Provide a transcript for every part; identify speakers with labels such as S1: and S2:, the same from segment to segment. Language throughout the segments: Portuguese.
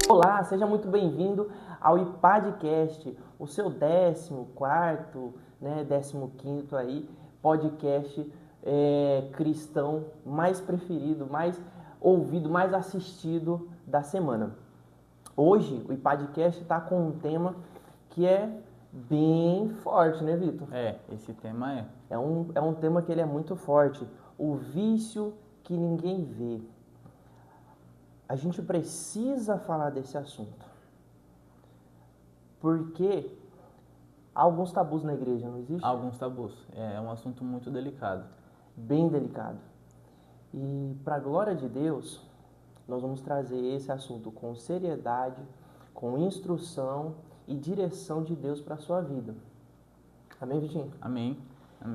S1: Olá, seja muito bem-vindo ao IPADcast, o seu 14º, 15º aí, podcast cristão mais preferido, mais ouvido, mais assistido da semana. Hoje o IPADcast está com um tema que é bem forte, né, Vitor?
S2: Esse tema é.
S1: É um tema que ele é muito forte, o vício que ninguém vê. A gente precisa falar desse assunto, porque há alguns tabus na igreja, não existe?
S2: Alguns tabus. É um assunto muito delicado.
S1: Bem delicado. E para a glória de Deus, nós vamos trazer esse assunto com seriedade, com instrução e direção de Deus para a sua vida. Amém, Vitinho?
S2: Amém.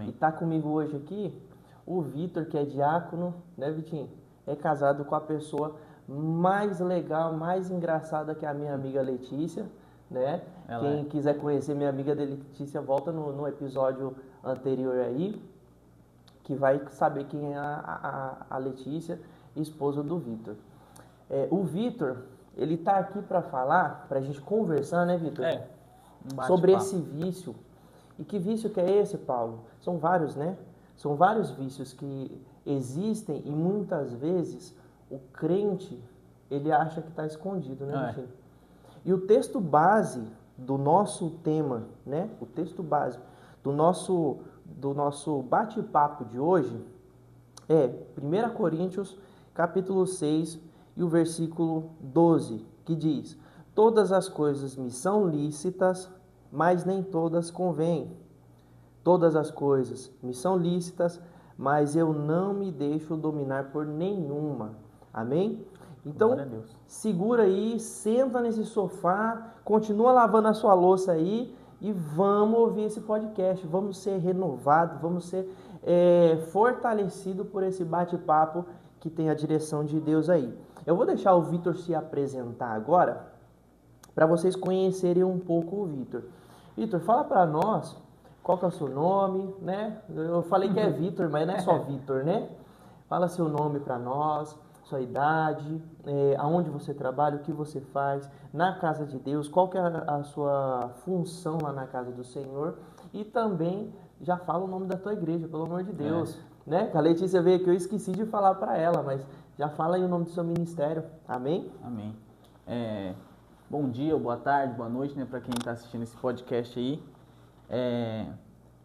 S1: E está comigo hoje aqui o Vitor, que é diácono, né, Vitinho? É casado com a pessoa mais legal, mais engraçada que a minha amiga Letícia, né? Quem quiser conhecer minha amiga Letícia, volta no episódio anterior aí, que vai saber quem é a Letícia, esposa do Vitor. O Vitor, ele tá aqui para falar, para a gente conversar, né, Vitor? Sobre esse vício. E que vício que é esse, Paulo? São vários, né? São vários vícios que existem e muitas vezes o crente, ele acha que está escondido, né, Vitinho? E o texto base do nosso tema, né? O texto base do nosso bate-papo de hoje é 1 Coríntios, capítulo 6, e o versículo 12, que diz: todas as coisas me são lícitas, mas nem todas convêm. Todas as coisas me são lícitas, mas eu não me deixo dominar por nenhuma. Amém? Então, segura aí, senta nesse sofá, continua lavando a sua louça aí e vamos ouvir esse podcast. Vamos ser renovados, vamos ser fortalecidos por esse bate-papo que tem a direção de Deus aí. Eu vou deixar o Vitor se apresentar agora, para vocês conhecerem um pouco o Vitor. Vitor, fala para nós qual que é o seu nome, né? Eu falei que é Vitor, mas não é só Vitor, né? Fala seu nome para nós, sua idade, aonde você trabalha, o que você faz na casa de Deus, qual que é a sua função lá na casa do Senhor, e também já fala o nome da tua igreja, pelo amor de Deus, né? A Letícia veio aqui, eu esqueci de falar para ela, mas já fala aí o nome do seu ministério, amém?
S2: Amém. Bom dia, boa tarde, boa noite, né, para quem está assistindo esse podcast aí.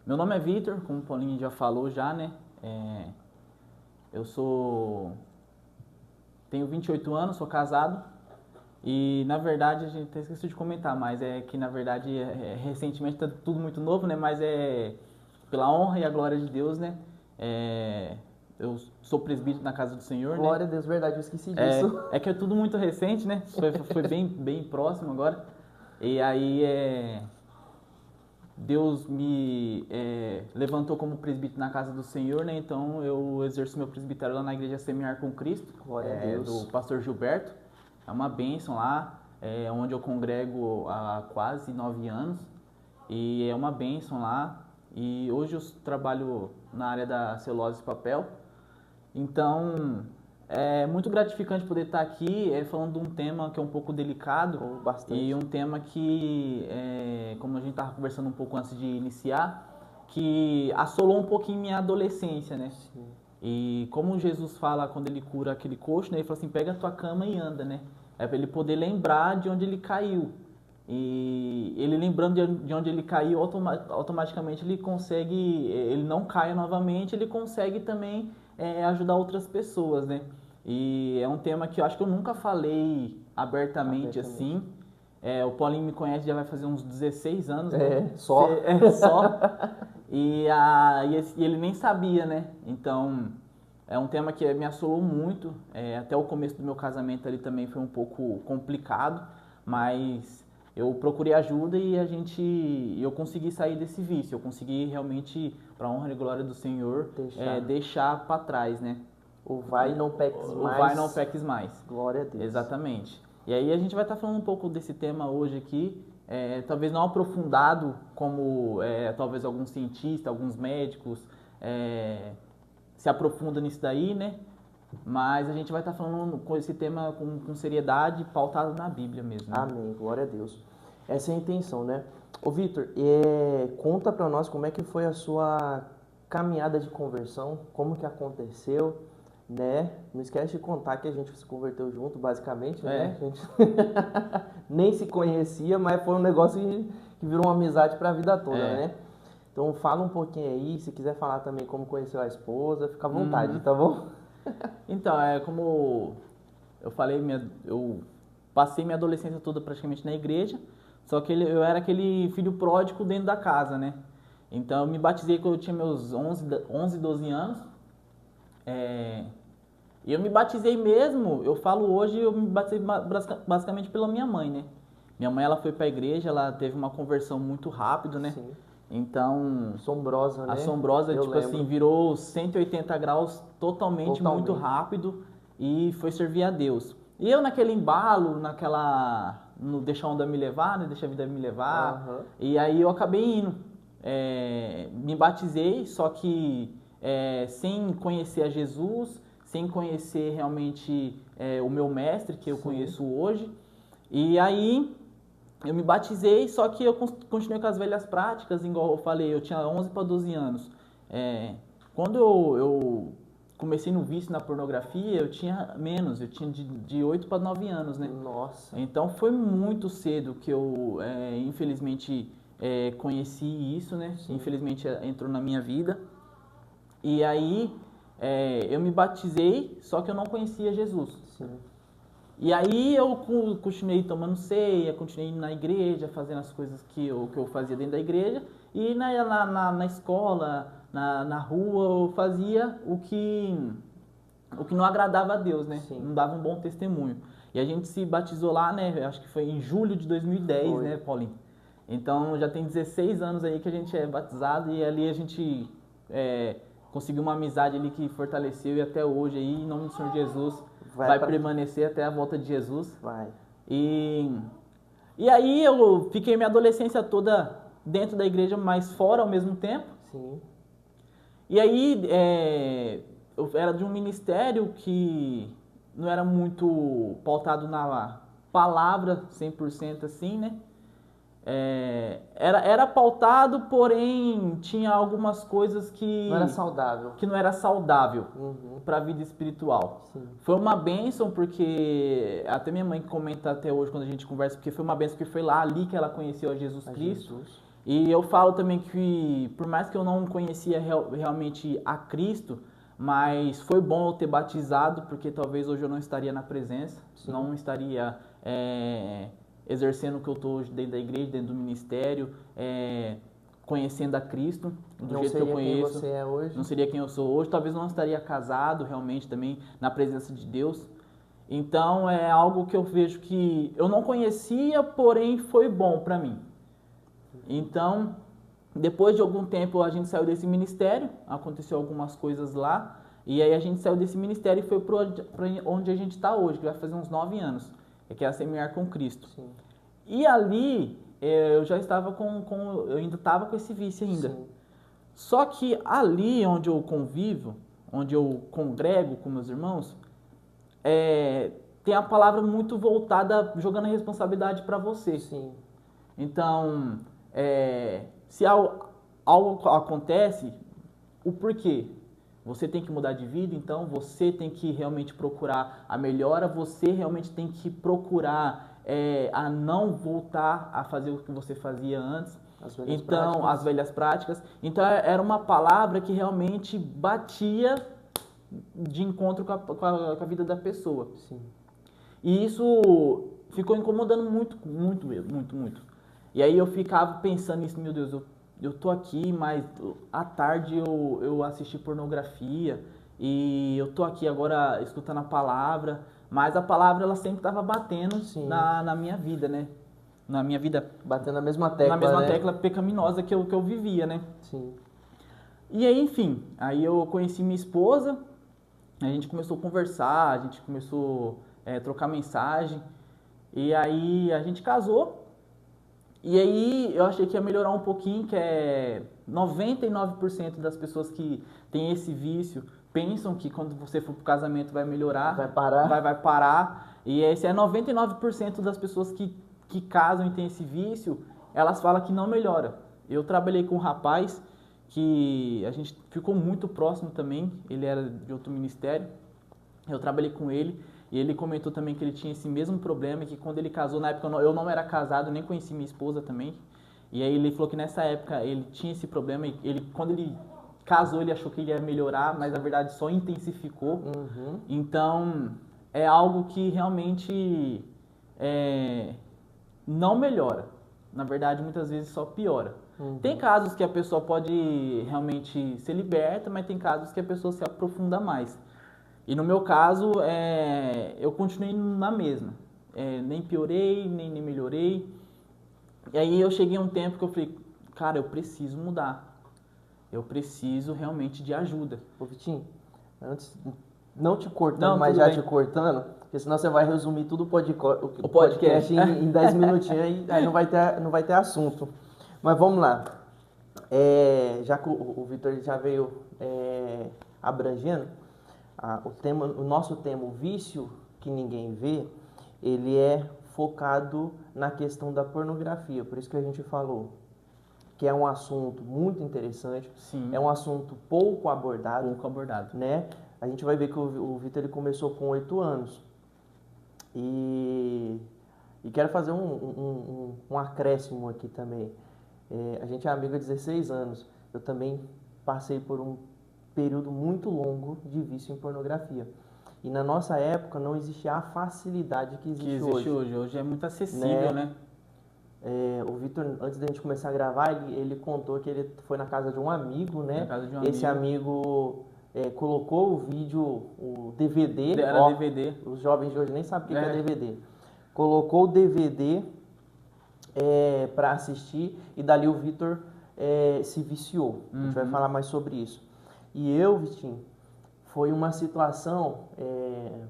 S2: Meu nome é Vitor, como o Paulinho já falou né? Eu tenho 28 anos, sou casado e, na verdade, a gente até esqueceu de comentar, mas que, na verdade, recentemente está tudo muito novo, né? Mas pela honra e a glória de Deus, né? Eu sou presbítero na casa do Senhor,
S1: Glória a Deus, verdade, eu esqueci disso.
S2: É que é tudo muito recente, né? Foi bem próximo agora. E aí, Deus me levantou como presbítero na casa do Senhor, né? Então eu exerço meu presbitério lá na igreja Semear com Cristo,
S1: Glória a Deus.
S2: Do pastor Gilberto. É uma bênção lá, onde eu congrego há quase 9 anos. E é uma bênção lá. E hoje eu trabalho na área da celulose e papel. Então, é muito gratificante poder estar aqui falando de um tema que é um pouco delicado.
S1: Bastante.
S2: E um tema que, como a gente estava conversando um pouco antes de iniciar, que assolou um pouquinho minha adolescência, né?
S1: Sim.
S2: E como Jesus fala quando ele cura aquele coxo, né? Ele fala assim, pega a tua cama e anda, né? É para ele poder lembrar de onde ele caiu. E ele lembrando de onde ele caiu, automaticamente ele consegue, ele não cai novamente, ele consegue também ajudar outras pessoas, né? E é um tema que eu acho que eu nunca falei abertamente. Assim. O Paulinho me conhece, já vai fazer uns 16 anos. Né?
S1: Só.
S2: Só. E ele nem sabia, né? Então, é um tema que me assolou muito. Até o começo do meu casamento ali também foi um pouco complicado, mas eu procurei ajuda e eu consegui sair desse vício. Eu consegui realmente, para a honra e glória do Senhor, deixar para trás, né?
S1: O vai e não peques mais.
S2: O vai e não peques mais.
S1: Glória a Deus.
S2: Exatamente. E aí a gente vai estar falando um pouco desse tema hoje aqui, talvez não aprofundado como talvez alguns cientistas, alguns médicos se aprofundam nisso daí, né? Mas a gente vai estar falando com esse tema com seriedade, pautado na Bíblia mesmo. Né?
S1: Amém, glória a Deus. Essa é a intenção, né? Ô Vitor, conta para nós como é que foi a sua caminhada de conversão, como que aconteceu, né? Não esquece de contar que a gente se converteu junto, basicamente, né? A gente nem se conhecia, mas foi um negócio que virou uma amizade para a vida toda, né? Então fala um pouquinho aí, se quiser falar também como conheceu a esposa, fica à vontade, tá bom?
S2: Então, como eu falei, eu passei minha adolescência toda praticamente na igreja, só que eu era aquele filho pródigo dentro da casa, né? Então eu me batizei quando eu tinha meus 11 12 anos. E eu me batizei mesmo, eu falo hoje, eu me batizei basicamente pela minha mãe, né? Minha mãe, ela foi pra igreja, ela teve uma conversão muito rápido, né?
S1: Sim.
S2: Então...
S1: Assombrosa, né?
S2: Assombrosa,
S1: eu
S2: tipo
S1: lembro.
S2: assim, virou 180 graus totalmente, muito rápido e foi servir a Deus. E eu naquele embalo, no deixa a onda me levar, né? Deixa a vida me levar. E aí eu acabei indo. Me batizei, só que sem conhecer a Jesus, sem conhecer realmente o meu mestre, que eu conheço hoje. E aí eu me batizei, só que eu continuei com as velhas práticas, igual eu falei, eu tinha 11 para 12 anos. Quando eu comecei no vício na pornografia, eu tinha menos, eu tinha de 8 para 9 anos, né?
S1: Nossa.
S2: Então foi muito cedo que eu, infelizmente, conheci isso, né? Sim. Infelizmente entrou na minha vida. E aí eu me batizei, só que eu não conhecia Jesus.
S1: Sim.
S2: E aí eu continuei tomando ceia, continuei indo na igreja, fazendo as coisas que eu fazia dentro da igreja. E na escola, na rua, eu fazia o que não agradava a Deus, né? Sim. Não dava um bom testemunho. E a gente se batizou lá, né? Acho que foi em julho de 2010, né, Paulinho? Então já tem 16 anos aí que a gente é batizado e ali a gente conseguiu uma amizade ali que fortaleceu e até hoje aí, em nome do Senhor Jesus, vai permanecer até a volta de Jesus.
S1: Vai.
S2: E aí eu fiquei minha adolescência toda dentro da igreja, mas fora ao mesmo tempo.
S1: Sim.
S2: E aí eu era de um ministério que não era muito pautado na palavra 100% assim, né? Era pautado, porém tinha algumas coisas que
S1: não era saudável,
S2: para a vida espiritual.
S1: Sim.
S2: Foi uma bênção, porque até minha mãe comenta até hoje quando a gente conversa, porque foi uma bênção, porque foi ali que ela conheceu a Jesus Cristo. E eu falo também que por mais que eu não conhecia realmente a Cristo, mas foi bom eu ter batizado, porque talvez hoje eu não estaria na presença, Sim. não estaria exercendo o que eu estou hoje dentro da igreja, dentro do ministério, conhecendo a Cristo do jeito que eu conheço.
S1: Não seria quem você é hoje.
S2: Não seria quem eu sou hoje. Talvez não estaria casado realmente também na presença de Deus. Então é algo que eu vejo que eu não conhecia, porém foi bom para mim. Então, depois de algum tempo a gente saiu desse ministério, aconteceu algumas coisas lá, e aí a gente saiu desse ministério e foi para onde a gente está hoje, que vai fazer uns 9 anos. Que é a Semear com Cristo.
S1: Sim.
S2: E ali eu já estava eu ainda estava com esse vício ainda. Sim. Só que ali onde eu convivo, onde eu congrego com meus irmãos, tem a palavra muito voltada, jogando a responsabilidade para você.
S1: Sim.
S2: Então, se algo acontece, o porquê? Você tem que mudar de vida, então você tem que realmente procurar a melhora, você realmente tem que procurar a não voltar a fazer o que você fazia antes. As velhas práticas. Então era uma palavra que realmente batia de encontro com a vida da pessoa.
S1: Sim.
S2: E isso ficou incomodando muito, muito mesmo, muito, muito. E aí eu ficava pensando nisso, meu Deus, eu tô aqui, mas à tarde eu assisti pornografia e eu tô aqui agora escutando a palavra, mas a palavra ela sempre estava batendo na minha vida, né? Na minha vida.
S1: Batendo na mesma tecla,
S2: na mesma tecla pecaminosa que eu vivia, né?
S1: Sim.
S2: E aí, enfim, aí eu conheci minha esposa, a gente começou a conversar, a gente começou a trocar mensagem, e aí a gente casou. E aí eu achei que ia melhorar um pouquinho, que é 99% das pessoas que têm esse vício pensam que quando você for pro casamento vai melhorar,
S1: Vai parar.
S2: vai parar. E esse é 99% das pessoas que casam e têm esse vício, elas falam que não melhora. Eu trabalhei com um rapaz que a gente ficou muito próximo também, ele era de outro ministério, eu trabalhei com ele e ele comentou também que ele tinha esse mesmo problema, que quando ele casou, na época eu não era casado, nem conheci minha esposa também, e aí ele falou que nessa época ele tinha esse problema, e quando ele casou ele achou que ele ia melhorar, mas na verdade só intensificou.
S1: Uhum.
S2: Então é algo que realmente não melhora, na verdade muitas vezes só piora.
S1: Uhum.
S2: Tem casos que a pessoa pode realmente ser liberta, mas tem casos que a pessoa se aprofunda mais. E no meu caso, eu continuei na mesma. Nem piorei, nem melhorei. E aí eu cheguei a um tempo que eu falei, cara, eu preciso mudar. Eu preciso realmente de ajuda.
S1: Ô Vitinho, antes, não te cortando,
S2: Não,
S1: mas
S2: tudo
S1: já
S2: bem.
S1: te cortando, porque senão você vai resumir tudo
S2: O podcast
S1: em 10 minutinhos, aí não vai ter assunto. Mas vamos lá. Já que o Vitor já veio abrangendo, o nosso tema, o vício que ninguém vê, ele é focado na questão da pornografia. Por isso que a gente falou que é um assunto muito interessante.
S2: Sim.
S1: É um assunto pouco abordado.
S2: Pouco abordado.
S1: Né? A gente vai ver que o Vitor ele começou com 8 anos. E quero fazer um acréscimo aqui também. A gente é amigo há 16 anos. Eu também passei por um período muito longo de vício em pornografia. E na nossa época não existia a facilidade que existe hoje.
S2: Hoje é muito acessível, né?
S1: O Vitor, antes da gente começar a gravar, ele contou que ele foi na casa de um amigo, né?
S2: Na casa de um
S1: Esse amigo colocou o vídeo, o DVD.
S2: Era DVD.
S1: Os jovens de hoje nem sabem o que é DVD. Colocou o DVD para assistir e dali o Vitor se viciou. A gente vai falar mais sobre isso. E eu, Vitinho, foi uma situação,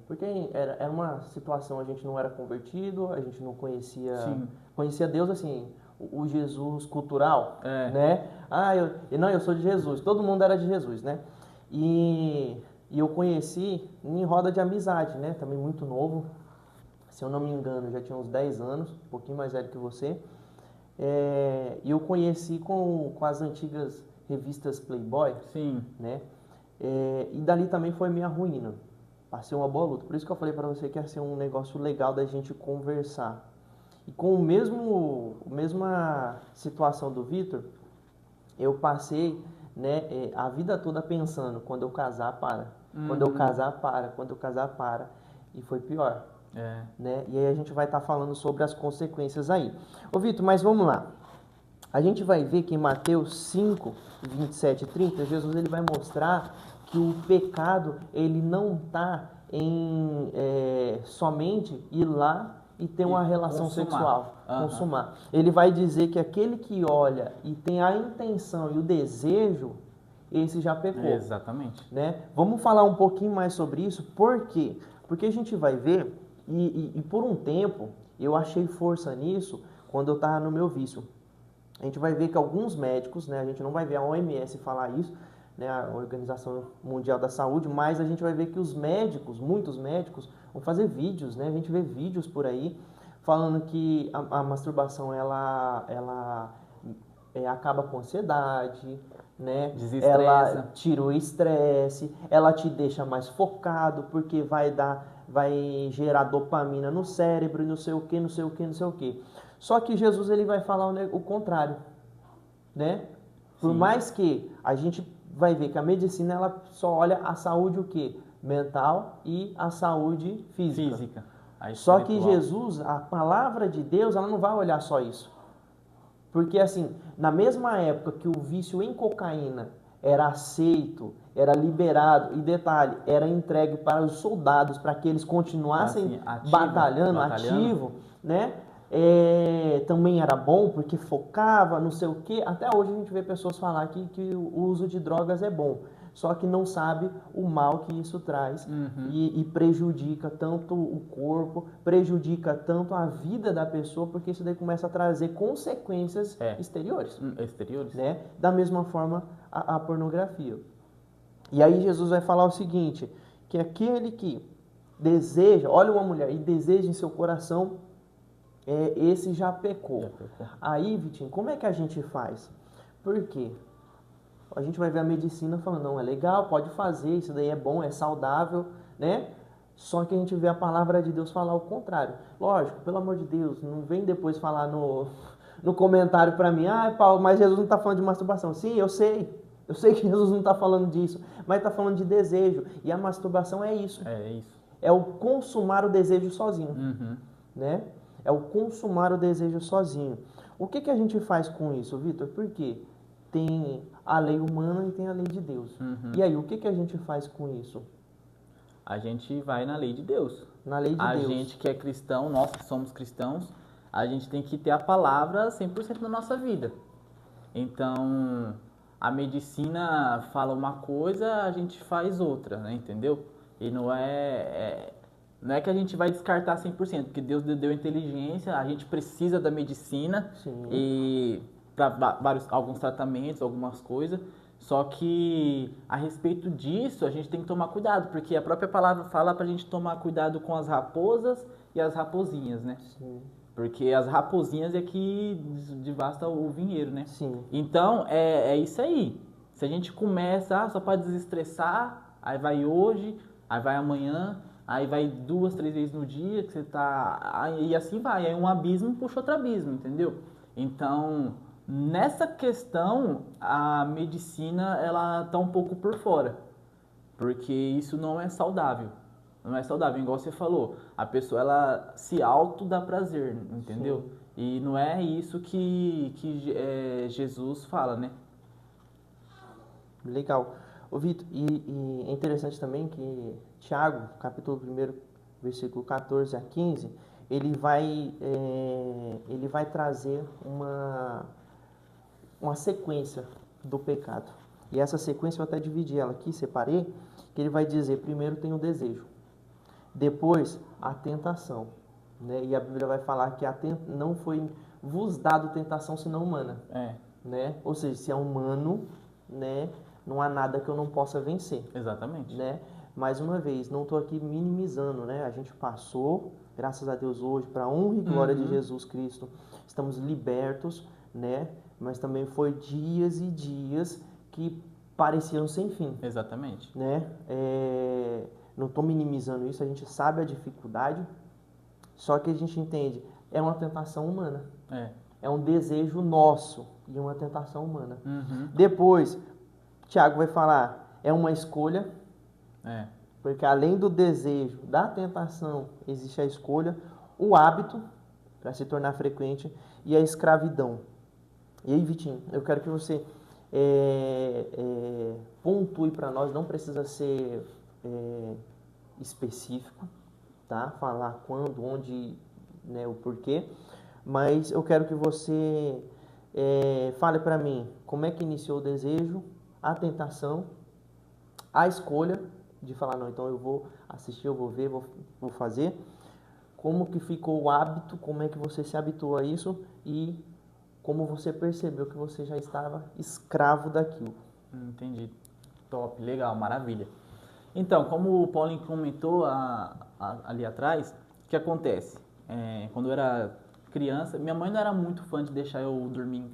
S1: porque era uma situação, a gente não era convertido, a gente não conhecia, conhecia Deus assim, o Jesus cultural, né? Eu sou de Jesus, todo mundo era de Jesus, né? E eu conheci em roda de amizade, né? Também muito novo, se eu não me engano, já tinha uns 10 anos, um pouquinho mais velho que você. E eu conheci com as antigas revistas Playboy, né? E dali também foi minha ruína. Passei uma boa luta. Por isso que eu falei para você que ia ser um negócio legal da gente conversar. E com mesma situação do Vitor, eu passei, né, a vida toda pensando, quando eu casar, para. Quando eu casar, para. Quando eu casar, para. E foi pior. Né? E aí a gente vai estar falando sobre as consequências aí. Ô Vitor, mas vamos lá. A gente vai ver que em Mateus 5, 27 e 30, Jesus ele vai mostrar que o pecado ele não está em somente ir lá e ter uma relação sexual, consumar. Ele vai dizer que aquele que olha e tem a intenção e o desejo, esse já pecou.
S2: Exatamente.
S1: Né? Vamos falar um pouquinho mais sobre isso, por quê? Porque a gente vai ver, e por um tempo eu achei força nisso quando eu estava no meu vício. A gente vai ver que alguns médicos, né, a gente não vai ver a OMS falar isso, né, a Organização Mundial da Saúde, mas a gente vai ver que os médicos, muitos médicos, vão fazer vídeos, né, a gente vê vídeos por aí falando que a masturbação ela acaba com ansiedade, né, ela tira o estresse, ela te deixa mais focado, porque vai gerar dopamina no cérebro e não sei o que, não sei o que, não sei o que. Só que Jesus ele vai falar o contrário, né? Por mais que a gente vai ver que a medicina ela só olha a saúde o quê? Mental e a saúde física. Só que Jesus, a palavra de Deus, ela não vai olhar só isso. Porque assim, na mesma época que o vício em cocaína era aceito, era liberado, e detalhe, era entregue para os soldados, para que eles continuassem batalhando, ativo, né? Também era bom porque focava, não sei o que. Até hoje a gente vê pessoas falar que o uso de drogas é bom. só que não sabe o mal que isso traz e prejudica tanto o corpo, prejudica tanto a vida da pessoa, porque isso daí começa a trazer consequências exteriores.
S2: Exteriores?
S1: Né? Da mesma forma a pornografia. E aí Jesus vai falar o seguinte, que aquele que deseja, olha uma mulher e deseja em seu coração, esse já pecou. Aí, Vitinho, como é que a gente faz? Por quê? A gente vai ver a medicina falando, não, é legal, pode fazer, isso daí é bom, é saudável, né? Só que a gente vê a palavra de Deus falar o contrário. Lógico, pelo amor de Deus, não vem depois falar no comentário para mim, Paulo, mas Jesus não está falando de masturbação. Sim, eu sei que Jesus não está falando disso, mas está falando de desejo. E a masturbação é isso.
S2: É isso.
S1: É o consumar o desejo sozinho, né? É o consumar o desejo sozinho. O que a gente faz com isso, Vitor? Porque tem a lei humana e tem a lei de Deus. E aí, o que a gente faz com isso?
S2: A gente vai na lei de Deus.
S1: Na lei de Deus.
S2: A gente que é cristão, nós que somos cristãos, a gente tem que ter a palavra 100% na nossa vida. Então, a medicina fala uma coisa, a gente faz outra, né? Entendeu? E não é que a gente vai descartar 100%, porque Deus deu inteligência, a gente precisa da medicina.
S1: Sim.
S2: E para alguns tratamentos, algumas coisas. Só que a respeito disso, a gente tem que tomar cuidado, porque a própria palavra fala pra gente tomar cuidado com as raposas e as raposinhas, né?
S1: Sim.
S2: Porque as raposinhas é que devasta o vinheiro, né?
S1: Sim.
S2: Então, é isso aí. Se a gente começa só para desestressar, aí vai hoje, aí vai amanhã, aí vai 2, 3 vezes no dia que você tá... E assim vai, aí um abismo puxa outro abismo, entendeu? Então, nessa questão, a medicina, ela tá um pouco por fora. Porque isso não é saudável. Não é saudável, igual você falou. A pessoa, ela se auto dá prazer, entendeu? Sim. E não é isso que Jesus fala, né?
S1: Legal. Ô, Vitor, e é interessante também que Tiago, capítulo 1, versículo 14 a 15, ele vai trazer uma sequência do pecado. E essa sequência eu até dividi ela aqui, separei, que ele vai dizer, primeiro tem o desejo, depois a tentação, né? E a Bíblia vai falar que não foi vos dado tentação senão humana, né? Ou seja, se é humano, né, não há nada que eu não possa vencer.
S2: Exatamente.
S1: Né? Mais uma vez, não estou aqui minimizando, né? A gente passou, graças a Deus hoje, para a honra e glória de Jesus Cristo, estamos libertos, né? Mas também foi dias e dias que pareciam sem fim.
S2: Exatamente.
S1: Né? Não estou minimizando isso, a gente sabe a dificuldade, só que a gente entende, é uma tentação humana. É um desejo nosso e uma tentação humana. Depois, Tiago vai falar, é uma escolha, porque além do desejo, da tentação, existe a escolha, o hábito, para se tornar frequente, e a escravidão. E aí, Vitinho, eu quero que você pontue para nós, não precisa ser específico, tá? Falar quando, onde, né, o porquê, mas eu quero que você fale para mim como é que iniciou o desejo, a tentação, a escolha de falar, não, então eu vou assistir, eu vou ver, vou fazer, como que ficou o hábito, como é que você se habituou a isso e como você percebeu que você já estava escravo daquilo.
S2: Entendi. Top, legal, maravilha. Então, como o Paulinho comentou ali atrás, o que acontece? Quando eu era criança, minha mãe não era muito fã de deixar eu dormir.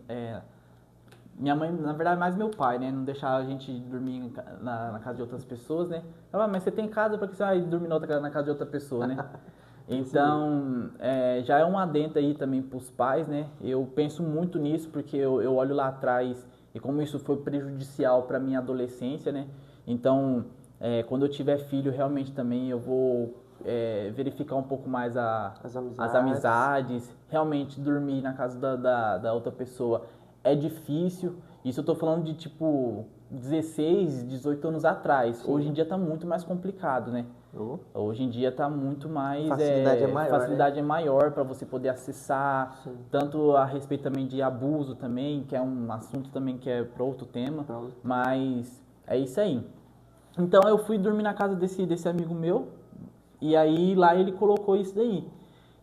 S2: Minha mãe, na verdade, mais meu pai, né? Não deixava a gente dormir na casa de outras pessoas, né? Mas você tem casa, para que você vai dormir na casa de outra pessoa, né? Então, já é um adendo aí também para os pais, né? Eu penso muito nisso, porque eu olho lá atrás e como isso foi prejudicial para minha adolescência, né? Então, quando eu tiver filho, realmente também eu vou verificar um pouco mais as amizades. Realmente, dormir na casa da outra pessoa é difícil. Isso eu tô falando de, tipo, 16, 18 anos atrás. Sim. Hoje em dia tá muito mais complicado, né? Hoje em dia tá muito mais...
S1: Facilidade
S2: é maior para você poder acessar. Sim. Tanto a respeito também de abuso também, que é um assunto também que é para outro tema. Mas é isso aí. Então eu fui dormir na casa desse amigo meu, e aí lá ele colocou isso daí.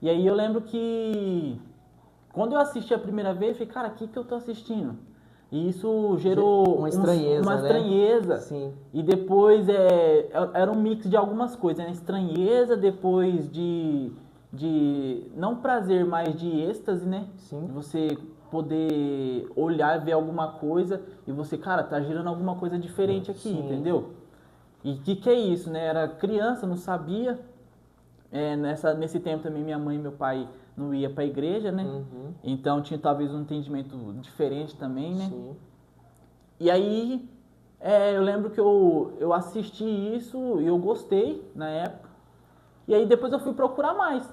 S2: E aí eu lembro que quando eu assisti a primeira vez, eu falei, cara, o que eu tô assistindo? E isso gerou
S1: Uma estranheza,
S2: uma
S1: né?
S2: estranheza.
S1: Sim.
S2: E depois era um mix de algumas coisas, né? Estranheza, depois de não prazer, mas de êxtase, né?
S1: Sim.
S2: De você poder olhar e ver alguma coisa e você, cara, tá girando alguma coisa diferente aqui,
S1: Sim.
S2: entendeu? E o que é isso, né? Era criança, não sabia. Nesse tempo também minha mãe e meu pai não ia para a igreja, né?
S1: Uhum.
S2: Então tinha talvez um entendimento diferente também, né?
S1: Sim.
S2: E aí eu lembro que eu assisti isso e eu gostei na época. E aí depois eu fui procurar mais,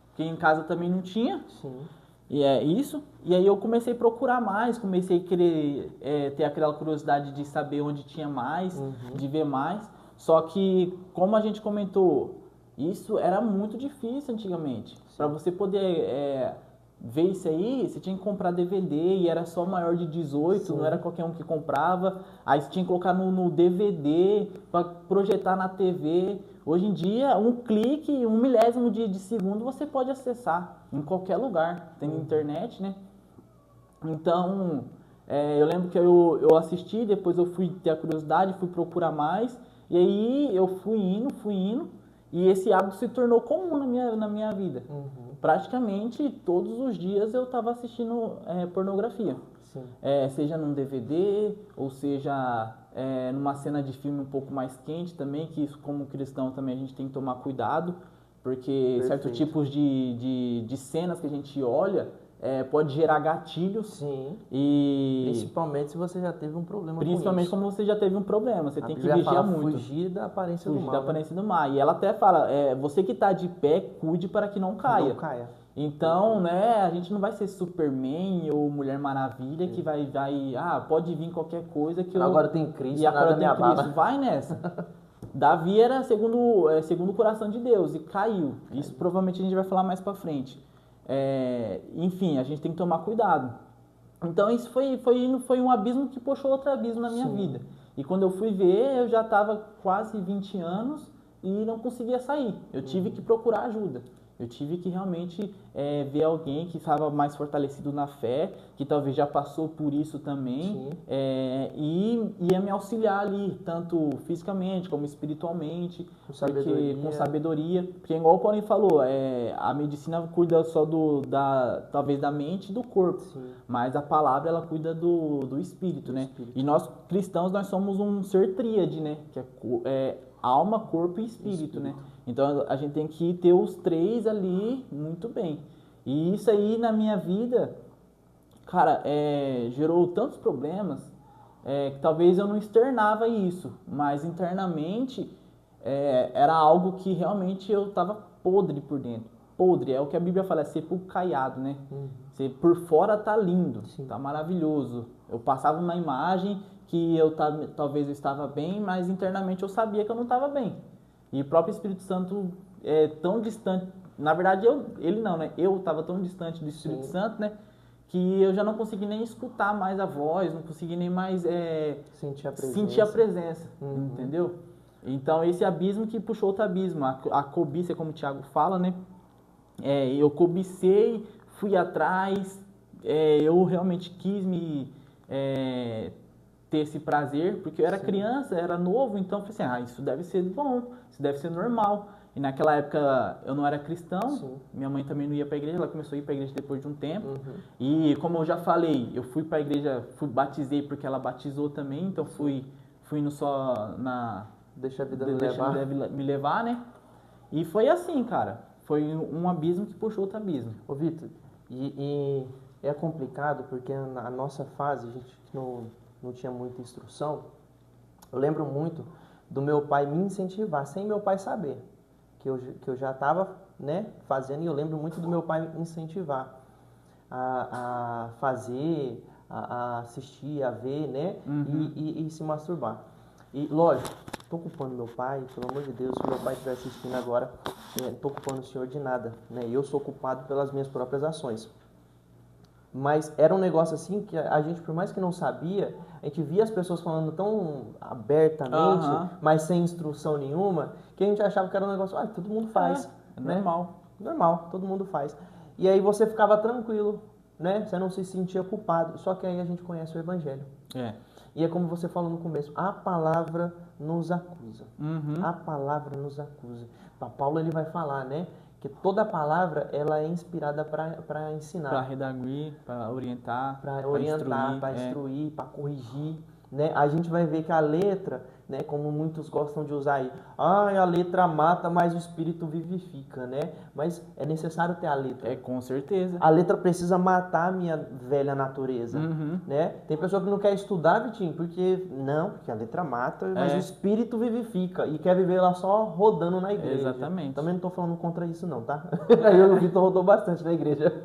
S2: porque em casa também não tinha.
S1: Sim.
S2: E é isso. E aí eu comecei a procurar mais, comecei a querer ter aquela curiosidade de saber onde tinha mais, de ver mais. Só que, como a gente comentou, isso era muito difícil antigamente. Para você poder ver isso aí, você tinha que comprar DVD e era só maior de 18,
S1: Sim.
S2: não era qualquer um que comprava. Aí você tinha que colocar no DVD para projetar na TV. Hoje em dia, um clique, um milésimo de segundo você pode acessar em qualquer lugar, tem internet, né? Então, eu lembro que eu assisti, depois eu fui ter a curiosidade, fui procurar mais, e aí eu fui indo, e esse hábito se tornou comum na minha vida. Praticamente todos os dias eu estava assistindo pornografia.
S1: Sim.
S2: Seja num DVD, ou seja numa cena de filme um pouco mais quente também, que isso, como cristão também a gente tem que tomar cuidado, porque certos tipos de cenas que a gente olha pode gerar gatilhos.
S1: Sim.
S2: E
S1: Principalmente se você já teve um problema
S2: principalmente
S1: com isso.
S2: como você já teve um problema, você tem que
S1: Bíblia
S2: vigiar
S1: fala,
S2: muito.
S1: Fugir da aparência do
S2: Fugir
S1: mal.
S2: da aparência do mal. E ela até fala, você que está de pé, cuide para que não caia.
S1: Não caia.
S2: Então, né, a gente não vai ser Superman ou Mulher Maravilha que vai pode vir qualquer coisa que
S1: Agora tem Cristo,
S2: e agora
S1: nada
S2: tem
S1: me abala.
S2: Cristo, vai nessa. Davi era segundo o coração de Deus e caiu. Isso provavelmente a gente vai falar mais pra frente. Enfim, a gente tem que tomar cuidado. Então isso foi um abismo que puxou outro abismo na minha vida. E quando eu fui ver, eu já estava quase 20 anos e não conseguia sair. Eu tive que procurar ajuda. Eu tive que realmente ver alguém que estava mais fortalecido na fé, que talvez já passou por isso também, e ia me auxiliar ali, tanto fisicamente como espiritualmente, com sabedoria. Porque igual o Paulinho falou, a medicina cuida só talvez da mente e do corpo, mas a palavra ela cuida do espírito, né? E nós cristãos, nós somos um ser tríade, né? Que é alma, corpo e espírito, né? Então a gente tem que ter os três ali muito bem. E isso aí na minha vida, cara, gerou tantos problemas que talvez eu não externava isso, mas internamente era algo que realmente eu tava podre por dentro. Podre, é o que a Bíblia fala, é sepulcro caiado, né? Você, por fora tá lindo, tá maravilhoso. Eu passava uma imagem que talvez eu estava bem, mas internamente eu sabia que eu não estava bem. E o próprio Espírito Santo é tão distante, na verdade ele não, né? Eu estava tão distante do Espírito Santo, né? Que eu já não consegui nem escutar mais a voz, não consegui nem mais sentir a presença, entendeu? Então esse abismo que puxou outro abismo, a cobiça, como o Thiago fala, né? Eu cobicei, fui atrás, eu realmente quis ter esse prazer, porque eu era criança, era novo, então eu falei assim, isso deve ser bom, isso deve ser normal. E naquela época eu não era cristão, minha mãe também não ia para a igreja, ela começou a ir para a igreja depois de um tempo. E como eu já falei, eu fui para a igreja, batizei porque ela batizou também, então fui indo só
S1: Deixa a vida
S2: me levar, né? E foi assim, cara, foi um abismo que puxou outro abismo.
S1: Ô Vitor, e é complicado porque na nossa fase a gente não tinha muita instrução. Eu lembro muito do meu pai me incentivar, sem meu pai saber, que eu já estava, né, fazendo, e eu lembro muito do meu pai me incentivar a fazer, a assistir, a ver, né, e se masturbar. E lógico, estou culpando meu pai, pelo amor de Deus, se meu pai estiver assistindo agora, não estou culpando o senhor de nada, né, eu sou culpado pelas minhas próprias ações. Mas era um negócio assim que a gente, por mais que não sabia, a gente via as pessoas falando tão abertamente, mas sem instrução nenhuma, que a gente achava que era um negócio, todo mundo faz.
S2: É
S1: né?
S2: normal.
S1: Normal, todo mundo faz. E aí você ficava tranquilo, né? Você não se sentia culpado. Só que aí a gente conhece o Evangelho.
S2: É.
S1: E é como você falou no começo, a palavra nos acusa.
S2: Uhum.
S1: A palavra nos acusa. Paulo ele vai falar, né? Que toda palavra ela é inspirada para ensinar.
S2: Para redaguir, para orientar,
S1: para instruir, para corrigir. Né? A gente vai ver que a letra, né, como muitos gostam de usar aí, a letra mata, mas o espírito vivifica, né? Mas é necessário ter a letra.
S2: É, com certeza.
S1: A letra precisa matar a minha velha natureza, né? Tem pessoa que não quer estudar, Vitinho, porque a letra mata, mas o espírito vivifica e quer viver lá só rodando na igreja.
S2: Exatamente.
S1: Também não estou falando contra isso não, tá? Eu e o Vitor rodou bastante na igreja.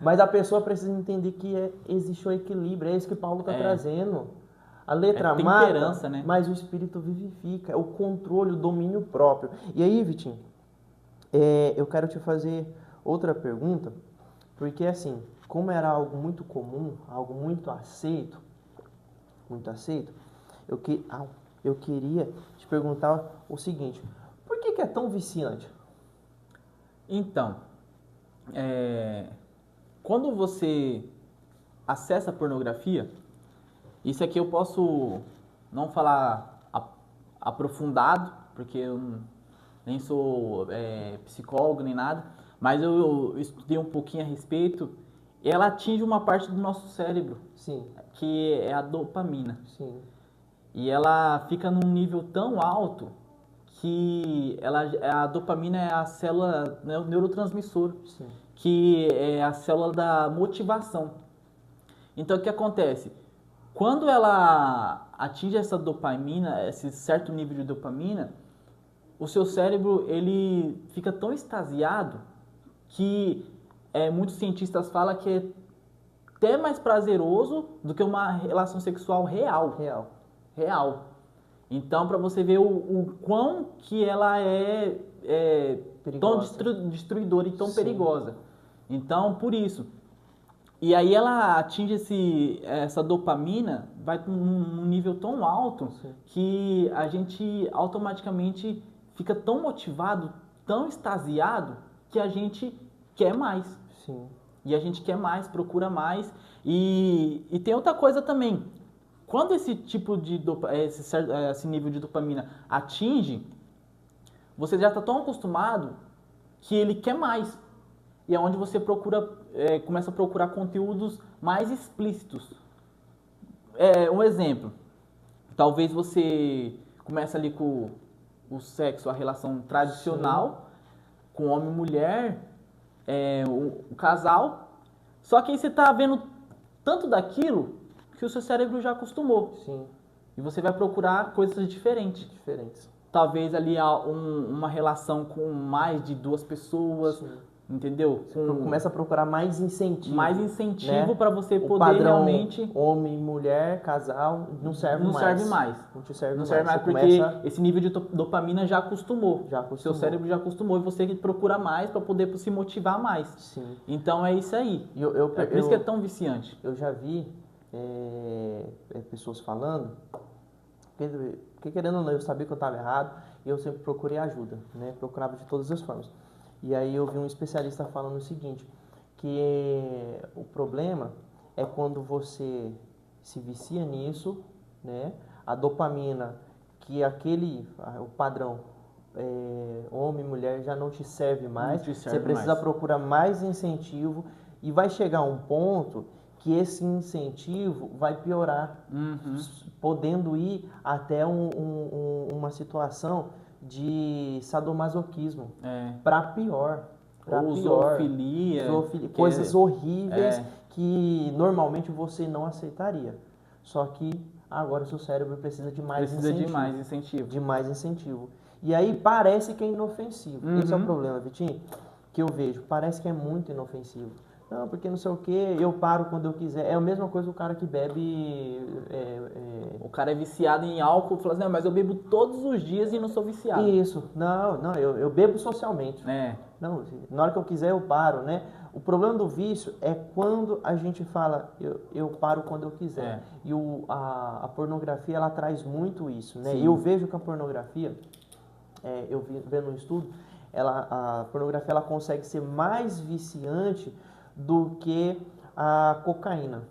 S1: Mas a pessoa precisa entender que existe o equilíbrio, é isso que Paulo está trazendo. A letra mata,
S2: né?
S1: mas o espírito vivifica, é o controle, o domínio próprio. E aí, Vitinho, eu quero te fazer outra pergunta, porque assim, como era algo muito comum, algo muito aceito, eu queria te perguntar o seguinte, por que é tão viciante?
S2: Então, quando você acessa a pornografia, isso aqui eu posso não falar aprofundado, porque eu nem sou psicólogo nem nada, mas eu estudei um pouquinho a respeito. Ela atinge uma parte do nosso cérebro,
S1: Sim.
S2: que é a dopamina.
S1: Sim.
S2: E ela fica num nível tão alto que a dopamina é a célula, né, o neurotransmissor,
S1: Sim.
S2: que é a célula da motivação. Então, o que acontece? Quando ela atinge essa dopamina, esse certo nível de dopamina, o seu cérebro ele fica tão extasiado que muitos cientistas falam que é até mais prazeroso do que uma relação sexual real. Então, para você ver o quão que ela é tão destruidora e tão perigosa. Então, por isso. E aí ela atinge essa dopamina, vai num nível tão alto que a gente automaticamente fica tão motivado, tão extasiado, que a gente quer mais.
S1: Sim.
S2: E a gente quer mais, procura mais. E tem outra coisa também. Quando esse tipo de esse nível de dopamina atinge, você já está tão acostumado que ele quer mais. E é onde você começa a procurar conteúdos mais explícitos. Um exemplo, talvez você comece ali com o sexo, a relação tradicional, com homem e mulher, o casal, só que aí você está vendo tanto daquilo que o seu cérebro já acostumou.
S1: Sim.
S2: E você vai procurar coisas diferentes. Talvez ali uma relação com mais de 2 pessoas. Sim. Entendeu?
S1: Começa a procurar mais incentivo.
S2: Né? Para você poder
S1: padrão
S2: realmente...
S1: homem, mulher, casal, não serve mais.
S2: Não te serve mais porque esse nível de dopamina já acostumou. Seu cérebro já acostumou e você procura mais para poder se motivar mais.
S1: Sim.
S2: Então é isso aí. Por isso que é tão viciante.
S1: Eu já vi pessoas falando, porque querendo ou não, eu sabia que eu estava errado e eu sempre procurei ajuda, né? Procurava de todas as formas. E aí eu vi um especialista falando o seguinte, que o problema é quando você se vicia nisso, né? A dopamina, que o padrão homem e mulher já não te serve mais, você precisa procurar mais incentivo e vai chegar um ponto que esse incentivo vai piorar, podendo ir até uma situação de sadomasoquismo, para pior.
S2: Zoofilia.
S1: Coisas horríveis que normalmente você não aceitaria. Só que agora o seu cérebro precisa de mais incentivo. E aí parece que é inofensivo. Esse é o problema, Vitinho, que eu vejo. Parece que é muito inofensivo. Não, porque não sei o que, eu paro quando eu quiser. É a mesma coisa o cara que bebe...
S2: O cara é viciado em álcool e fala assim, não, mas eu bebo todos os dias e não sou viciado.
S1: Isso. Não, eu bebo socialmente. Não, na hora que eu quiser eu paro, né? O problema do vício é quando a gente fala, eu paro quando eu quiser.
S2: É.
S1: E a pornografia, ela traz muito isso, né?
S2: Sim.
S1: Eu vejo que a pornografia, vendo um estudo, a pornografia ela consegue ser mais viciante do que a cocaína.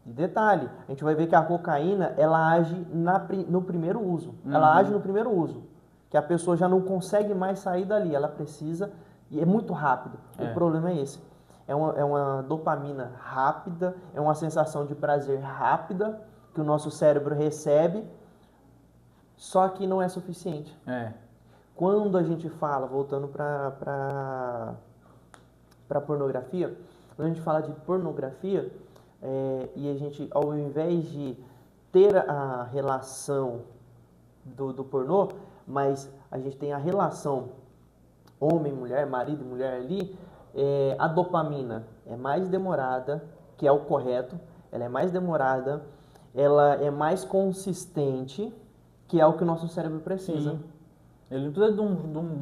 S1: E detalhe, a gente vai ver que a cocaína, ela age no primeiro uso. Ela age no primeiro uso. Que a pessoa já não consegue mais sair dali. Ela precisa, e é muito rápido. O problema é esse. É uma dopamina rápida, é uma sensação de prazer rápida que o nosso cérebro recebe, só que não é suficiente. Quando a gente fala, voltando para pornografia, quando a gente fala de pornografia, e a gente, ao invés de ter a relação do pornô, mas a gente tem a relação homem, mulher, marido e mulher ali, a dopamina é mais demorada, que é o correto, ela é mais demorada, ela é mais consistente, que é o que o nosso cérebro precisa.
S2: Sim. Ele não precisa de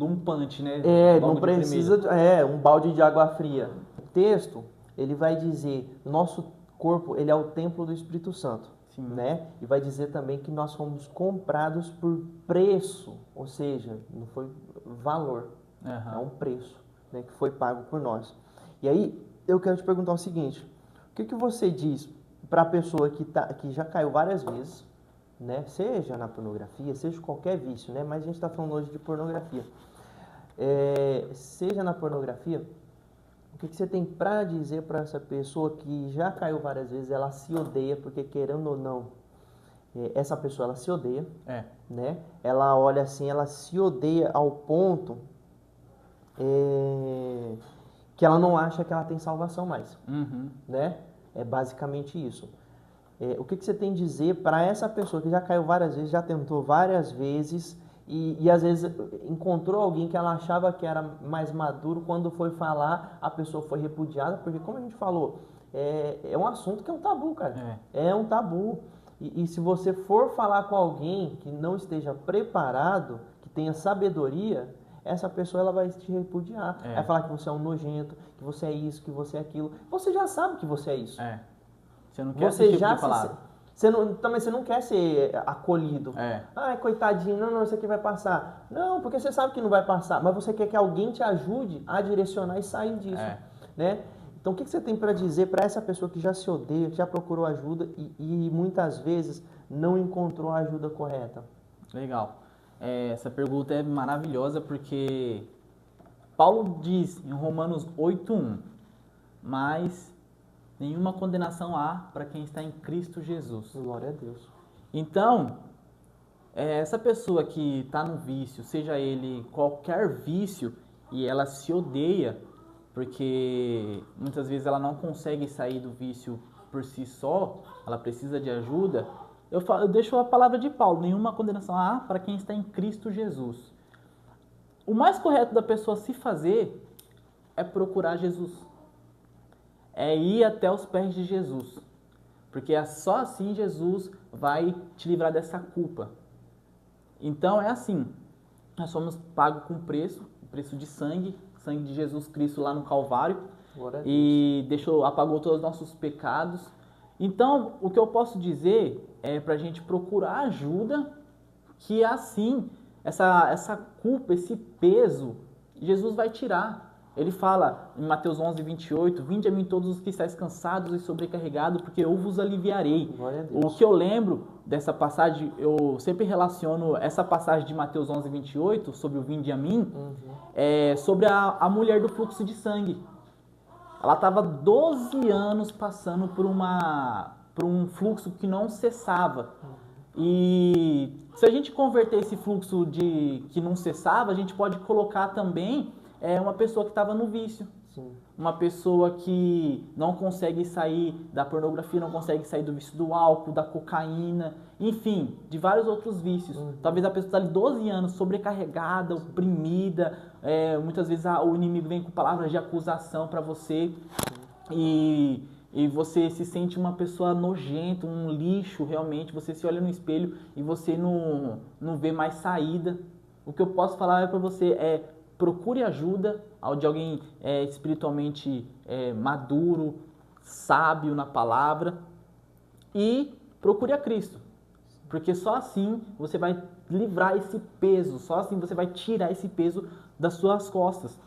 S2: um punch, né?
S1: Não precisa, um balde de água fria. O texto, ele vai dizer, nosso corpo, ele é o templo do Espírito Santo. Sim. Né? E vai dizer também que nós fomos comprados por preço, ou seja, não foi valor, é um preço, né, que foi pago por nós. E aí, eu quero te perguntar o seguinte, o que você diz para a pessoa que já caiu várias vezes, né, seja na pornografia, seja qualquer vício, né, mas a gente está falando hoje de pornografia, seja na pornografia, o que você tem para dizer para essa pessoa que já caiu várias vezes, ela se odeia, porque querendo ou não, essa pessoa ela se odeia, né? Ela olha assim, ela se odeia ao ponto que ela não acha que ela tem salvação mais, né? É basicamente isso. O que você tem a dizer para essa pessoa que já caiu várias vezes, já tentou várias vezes e às vezes encontrou alguém que ela achava que era mais maduro, quando foi falar, a pessoa foi repudiada, porque como a gente falou, é um assunto que é um tabu, cara. É um tabu. E se você for falar com alguém que não esteja preparado, que tenha sabedoria, essa pessoa ela vai te repudiar. Vai falar que você é um nojento, que você é isso, que você é aquilo. Você já sabe que você é isso.
S2: Você não quer esse tipo de palavra.
S1: Também você não quer ser acolhido. Ai, coitadinho, não, isso aqui vai passar. Não, porque você sabe que não vai passar, mas você quer que alguém te ajude a direcionar e sair disso. Né? Então, o que você tem para dizer para essa pessoa que já se odeia, que já procurou ajuda e muitas vezes não encontrou a ajuda correta?
S2: Legal. Essa pergunta é maravilhosa porque Paulo diz em Romanos 8:1, mas nenhuma condenação há para quem está em Cristo Jesus.
S1: Glória a Deus.
S2: Então, essa pessoa que está no vício, seja ele qualquer vício, e ela se odeia, porque muitas vezes ela não consegue sair do vício por si só, ela precisa de ajuda, eu deixo a palavra de Paulo, nenhuma condenação há para quem está em Cristo Jesus. O mais correto da pessoa se fazer é procurar Jesus. É ir até os pés de Jesus. Porque só assim Jesus vai te livrar dessa culpa. Então é assim, nós somos pagos com preço de sangue de Jesus Cristo lá no Calvário. E apagou todos os nossos pecados. Então, o que eu posso dizer é para a gente procurar ajuda, que assim, essa culpa, esse peso, Jesus vai tirar. Ele fala em Mateus 11:28, vinde a mim todos os que estáis cansados e sobrecarregados, porque eu vos aliviarei. O que eu lembro dessa passagem, eu sempre relaciono essa passagem de Mateus 11:28, sobre o vinde a mim, sobre a mulher do fluxo de sangue. Ela estava 12 anos passando por um fluxo que não cessava. E se a gente converter esse fluxo que não cessava, a gente pode colocar também uma pessoa que estava no vício. Sim. Uma pessoa que não consegue sair da pornografia, não consegue sair do vício do álcool, da cocaína, enfim, de vários outros vícios. Talvez a pessoa está ali 12 anos sobrecarregada, oprimida, muitas vezes o inimigo vem com palavras de acusação para você e você se sente uma pessoa nojenta, um lixo realmente, você se olha no espelho e você não vê mais saída. O que eu posso falar para você procure ajuda de alguém espiritualmente maduro, sábio na palavra, e procure a Cristo. Porque só assim você vai livrar esse peso, só assim você vai tirar esse peso das suas costas.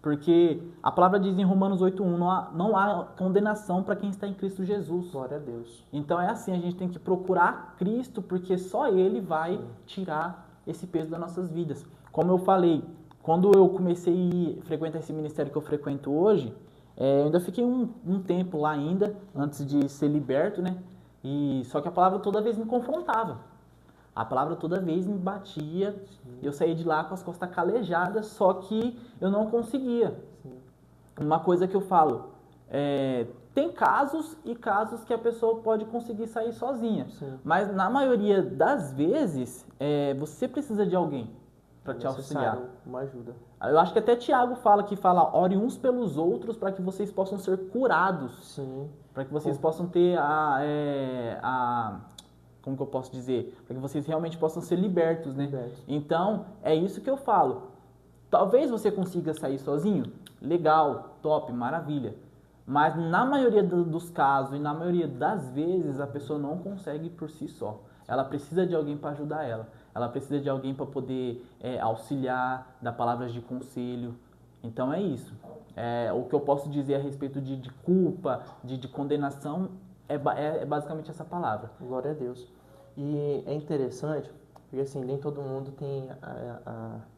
S2: Porque a palavra diz em Romanos 8:1, não há condenação para quem está em Cristo Jesus.
S1: Glória a Deus.
S2: Então é assim, a gente tem que procurar Cristo, porque só Ele vai tirar esse peso das nossas vidas. Como eu falei, quando eu comecei a frequentar esse ministério que eu frequento hoje, eu ainda fiquei um tempo lá ainda, antes de ser liberto, né? Só que a palavra toda vez me confrontava. A palavra toda vez me batia, eu saía de lá com as costas calejadas, só que eu não conseguia. Sim. Uma coisa que eu falo, tem casos e casos que a pessoa pode conseguir sair sozinha. Sim. Mas na maioria das vezes, você precisa de alguém para te auxiliar.
S1: Uma ajuda.
S2: Eu acho que até Tiago fala, ore uns pelos outros para que vocês possam ser curados.
S1: Sim.
S2: Para que vocês possam ter como que eu posso dizer? Para que vocês realmente possam ser libertos, né? Então, é isso que eu falo. Talvez você consiga sair sozinho. Legal, top, maravilha. Mas na maioria dos casos e na maioria das vezes, a pessoa não consegue por si só. Ela precisa de alguém para ajudar ela. Ela precisa de alguém para poder auxiliar, dar palavras de conselho. Então, é isso. O que eu posso dizer a respeito de culpa, de condenação, é basicamente essa palavra.
S1: Glória a Deus. E é interessante, porque assim, nem todo mundo tem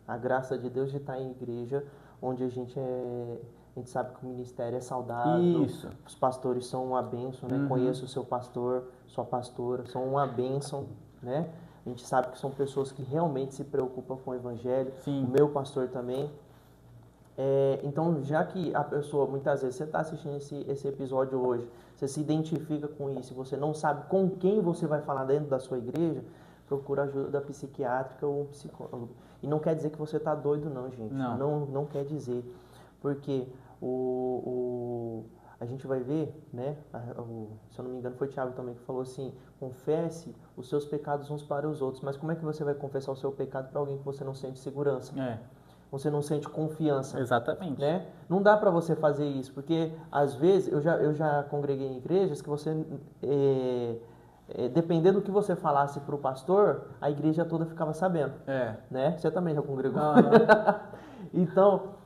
S1: a graça de Deus de estar em igreja, onde a gente sabe que o ministério é saudável.
S2: Isso.
S1: Os pastores são uma bênção, né? Conheço o seu pastor, sua pastora, são uma bênção, né? A gente sabe que são pessoas que realmente se preocupam com o evangelho. Sim. O meu pastor também. Então, já que a pessoa, muitas vezes, você está assistindo esse episódio hoje, você se identifica com isso, você não sabe com quem você vai falar dentro da sua igreja, procura ajuda psiquiátrica ou um psicólogo. E não quer dizer que você está doido, não, gente. Não quer dizer. Porque a gente vai ver, né? Se eu não me engano, foi o Tiago também que falou assim: confesse os seus pecados uns para os outros. Mas como é que você vai confessar o seu pecado para alguém que você não sente segurança? Você não sente confiança.
S2: Exatamente.
S1: Né? Não dá para você fazer isso, porque às vezes eu já congreguei em igrejas que você, dependendo do que você falasse para o pastor, a igreja toda ficava sabendo. Né? Você também já congregou. Então,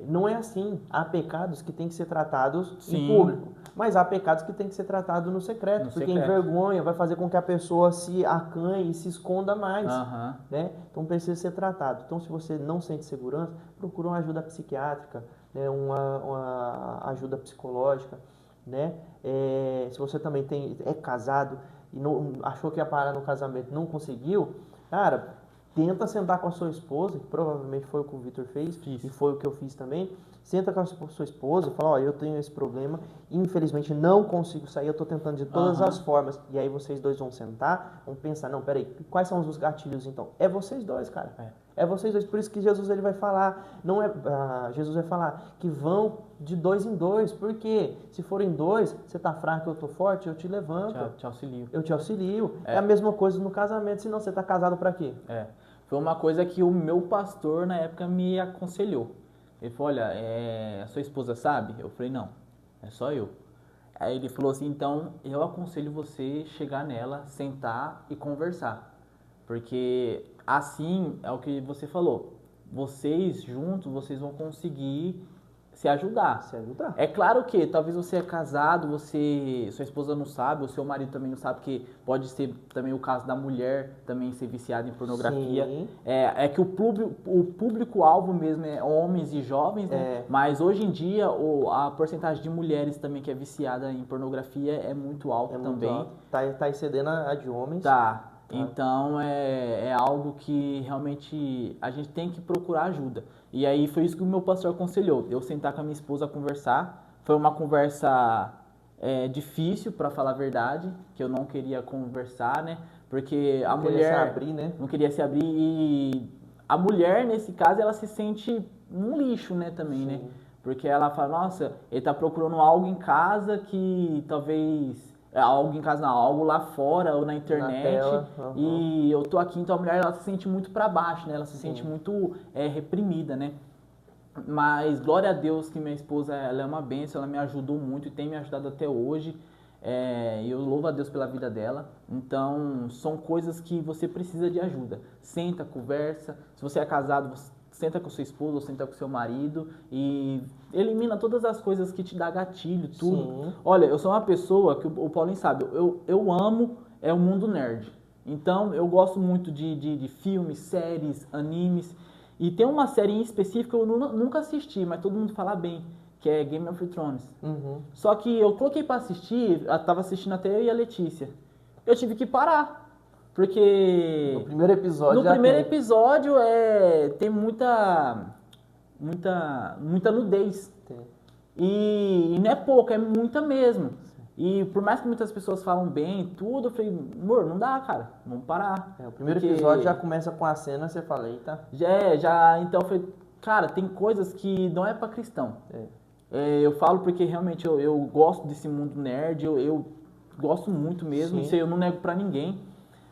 S1: não é assim. Há pecados que têm que ser tratados em público. Mas há pecados que têm que ser tratados no secreto, porque envergonha, vai fazer com que a pessoa se acanhe e se esconda mais. Né? Então precisa ser tratado. Então, se você não sente segurança, procura uma ajuda psiquiátrica, né? uma ajuda psicológica. Né? Se você também é casado e não, achou que ia parar no casamento, não conseguiu, cara, tenta sentar com a sua esposa, que provavelmente foi o que o Vitor fez, e foi o que eu fiz também. Senta com a sua esposa e fala: ó, eu tenho esse problema, infelizmente não consigo sair, eu estou tentando de todas as formas. E aí vocês dois vão sentar, vão pensar: não, peraí, quais são os gatilhos então? É vocês dois, cara. É vocês dois. Por isso que Jesus ele vai falar, Jesus vai falar que vão de 2 em 2. Por quê? Se forem 2, você tá fraco, eu tô forte, eu te levanto.
S2: Te auxilio.
S1: Eu te auxilio. É a mesma coisa no casamento, senão você tá casado para quê?
S2: Foi uma coisa que o meu pastor na época me aconselhou. Ele falou: olha, a sua esposa sabe? Eu falei: não, é só eu. Aí ele falou assim: então eu aconselho você chegar nela, sentar e conversar. Porque assim é o que você falou. Vocês juntos, vocês vão conseguir se ajudar. É claro que talvez você é casado, sua esposa não sabe, o seu marido também não sabe, porque pode ser também o caso da mulher também ser viciada em pornografia.
S1: Sim.
S2: É que o público-alvo mesmo é homens e jovens, né? Mas hoje em dia a porcentagem de mulheres também que é viciada em pornografia é muito alta também.
S1: Muito alto. Tá excedendo a de homens.
S2: Tá. Então é algo que realmente a gente tem que procurar ajuda. E aí foi isso que o meu pastor aconselhou, eu sentar com a minha esposa conversar. Foi uma conversa difícil, para falar a verdade, que eu não queria conversar, né? Porque a mulher
S1: se abrir, né?
S2: Não queria se abrir, e a mulher nesse caso ela se sente um lixo, né, também, né? Porque ela fala: nossa, ele tá procurando algo em casa que talvez algo em casa, não, algo lá fora ou na internet.
S1: tela,
S2: E eu tô aqui, então a mulher ela se sente muito para baixo, né? Ela se sente muito reprimida, né? Mas glória a Deus que minha esposa ela é uma bênção, ela me ajudou muito e tem me ajudado até hoje. E eu louvo a Deus pela vida dela. Então, são coisas que você precisa de ajuda. Senta, conversa. Se você é casado, você senta com sua esposa ou senta com seu marido e elimina todas as coisas que te dá gatilho, tudo.
S1: Sim.
S2: Olha, eu sou uma pessoa que o Paulinho sabe, eu amo o mundo nerd. Então, eu gosto muito de filmes, séries, animes. E tem uma série em específico que eu nunca assisti, mas todo mundo fala bem, que é Game of Thrones. Só que eu coloquei pra assistir, eu tava assistindo até eu e a Letícia. Eu tive que parar, porque...
S1: No primeiro episódio
S2: No primeiro episódio tem muita nudez.
S1: Tem.
S2: E não é pouco, é muita mesmo. E por mais que muitas pessoas falam bem, tudo, eu falei, amor, não dá, cara, vamos parar.
S1: O primeiro episódio já começa com a cena, você fala, eita.
S2: Então eu falei, cara, tem coisas que não é pra cristão. Eu falo porque realmente eu gosto desse mundo nerd, eu gosto muito mesmo, isso aí eu não nego pra ninguém.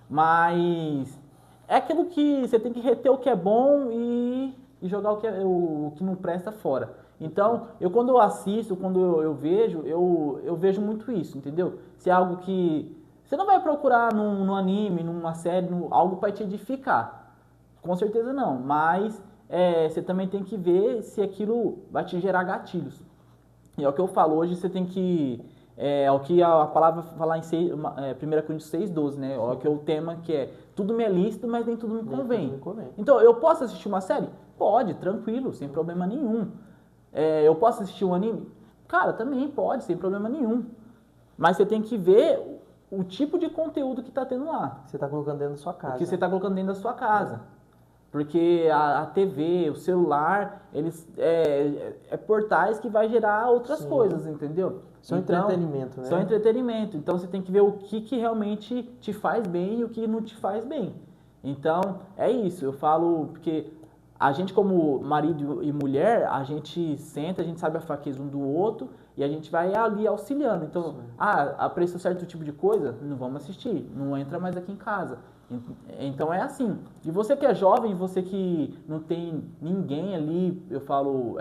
S2: Mas é aquilo que você tem que reter o que é bom e jogar o que não presta fora. Então, quando eu assisto, quando eu vejo, eu vejo muito isso, entendeu? Se é algo que... Você não vai procurar num anime, numa série, algo para te edificar. Com certeza não, mas você também tem que ver se aquilo vai te gerar gatilhos. E é o que eu falo, hoje você tem que... É o que a palavra fala em 1 Coríntios 6,12, né? Que é o tema que é tudo me é lícito, mas nem tudo me convém. Então, eu posso assistir uma série? Pode, tranquilo, sem problema nenhum. Eu posso assistir um anime? Cara, também pode, sem problema nenhum. Mas você tem que ver o tipo de conteúdo que está tendo lá.
S1: Você está colocando dentro da sua casa.
S2: O que você está colocando dentro da sua casa. Porque a TV, o celular, eles portais que vai gerar outras coisas, entendeu?
S1: São entretenimento, né?
S2: São entretenimento. Então você tem que ver o que realmente te faz bem e o que não te faz bem. Então, é isso. Eu falo porque a gente como marido e mulher, a gente senta, a gente sabe a fraqueza um do outro e a gente vai ali auxiliando. Então, aprecia certo tipo de coisa, não vamos assistir, não entra mais aqui em casa. Então é assim. E você que é jovem, você que não tem ninguém ali, eu falo,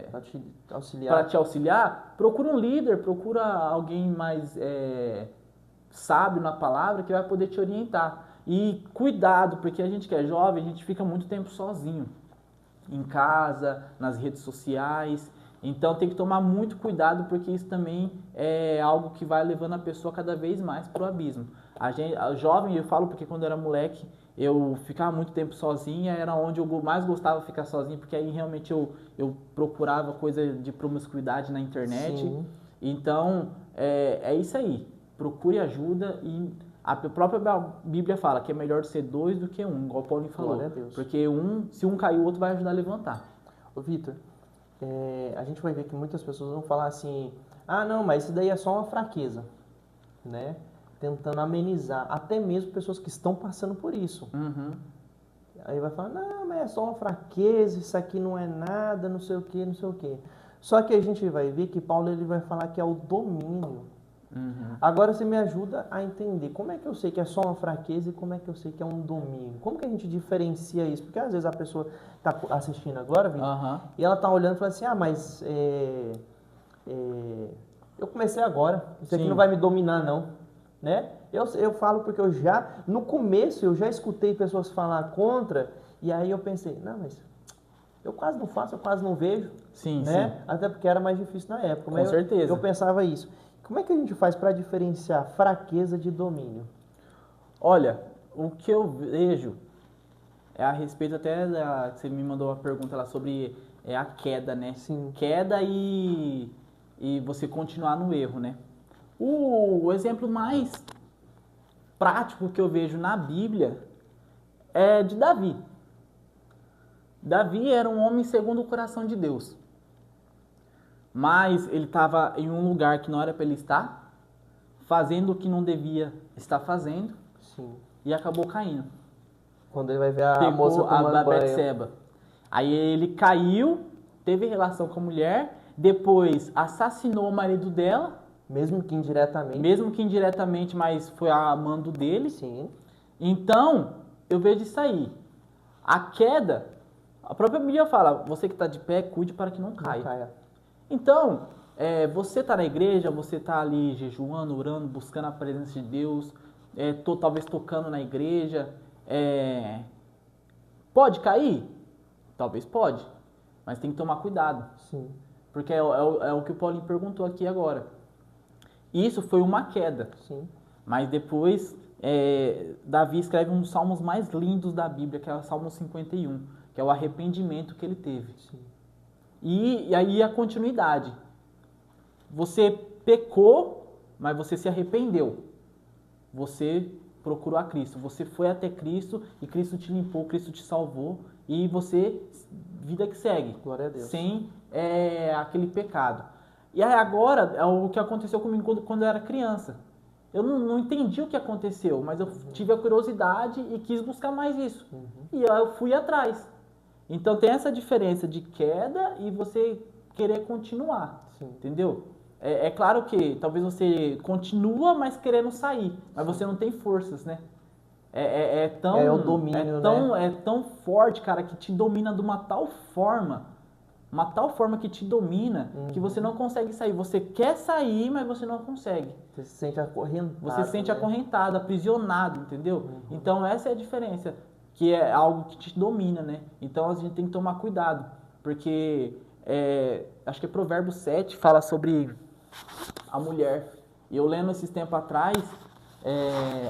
S2: para te auxiliar, procura um líder, procura alguém mais sábio na palavra que vai poder te orientar. E cuidado, porque a gente que é jovem, a gente fica muito tempo sozinho, em casa, nas redes sociais. Então tem que tomar muito cuidado, porque isso também é algo que vai levando a pessoa cada vez mais para o abismo. A jovem, eu falo porque quando eu era moleque, eu ficava muito tempo sozinha, era onde eu mais gostava de ficar sozinho, porque aí realmente eu procurava coisa de promiscuidade na internet. Sim. Então, é isso aí. Procure ajuda e a própria Bíblia fala que é melhor ser dois do que um, igual o Paulinho falou.
S1: Glória a Deus.
S2: Porque se um cair, o outro vai ajudar a levantar.
S1: Ô Vitor, a gente vai ver que muitas pessoas vão falar assim, não, mas isso daí é só uma fraqueza, né? Tentando amenizar, até mesmo pessoas que estão passando por isso.
S2: Uhum.
S1: Aí vai falar, não, mas é só uma fraqueza, isso aqui não é nada, não sei o que, não sei o que. Só que a gente vai ver que Paulo ele vai falar que é o domínio.
S2: Uhum.
S1: Agora você me ajuda a entender como é que eu sei que é só uma fraqueza e como é que eu sei que é um domínio. Como que a gente diferencia isso? Porque às vezes a pessoa está assistindo agora, Vitor, e ela está olhando e fala assim, mas eu comecei agora, isso aqui não vai me dominar não, né? Eu falo porque no começo eu já escutei pessoas falar contra e aí eu pensei, não, mas eu quase não faço, eu quase não vejo,
S2: sim,
S1: né?
S2: Sim.
S1: Até porque era mais difícil na época.
S2: Com certeza.
S1: Eu pensava isso. Como é que a gente faz para diferenciar fraqueza de domínio?
S2: Olha, o que eu vejo a respeito até você me mandou uma pergunta lá sobre a queda, né?
S1: Sim.
S2: Queda e você continuar no erro, né? O exemplo mais prático que eu vejo na Bíblia é de Davi. Davi era um homem segundo o coração de Deus. Mas ele estava em um lugar que não era para ele estar, fazendo o que não devia estar fazendo.
S1: Sim.
S2: E acabou caindo.
S1: Quando ele vai ver a moça tomando
S2: a
S1: banho.
S2: Betseba. Aí ele caiu, teve relação com a mulher, depois assassinou o marido dela
S1: Mesmo que indiretamente.
S2: Mesmo que indiretamente, mas foi a mando dele.
S1: Sim.
S2: Então, eu vejo isso aí. A queda, a própria Bíblia fala, você que está de pé, cuide para que não caia.
S1: Não caia.
S2: Então, você está na igreja, você está ali jejuando, orando, buscando a presença de Deus, talvez tocando na igreja, pode cair? Talvez pode, mas tem que tomar cuidado.
S1: Sim.
S2: Porque é o que o Paulinho perguntou aqui agora. Isso foi uma queda.
S1: Sim.
S2: Mas depois, Davi escreve um dos salmos mais lindos da Bíblia, que é o Salmo 51, que é o arrependimento que ele teve.
S1: Sim.
S2: E aí a continuidade. Você pecou, mas você se arrependeu. Você procurou a Cristo. Você foi até Cristo e Cristo te limpou, Cristo te salvou. E você, vida que segue.
S1: Glória a Deus.
S2: Sem aquele pecado. E aí agora, é o que aconteceu comigo quando eu era criança. Eu não entendi o que aconteceu, mas eu tive a curiosidade e quis buscar mais isso. E eu fui atrás. Então tem essa diferença de queda e você querer continuar.
S1: Sim.
S2: Entendeu? É claro que talvez você continua, mas querendo sair. Mas você não tem forças, né?
S1: É o domínio,
S2: né? É tão forte, cara, que te domina de uma tal forma que te domina, que você não consegue sair. Você quer sair, mas você não consegue.
S1: Você se sente acorrentado.
S2: Você se sente acorrentado, aprisionado, entendeu? Então essa é a diferença, que é algo que te domina, né? Então a gente tem que tomar cuidado, porque acho que é Provérbios 7 fala sobre a mulher. E eu lendo esses tempos atrás,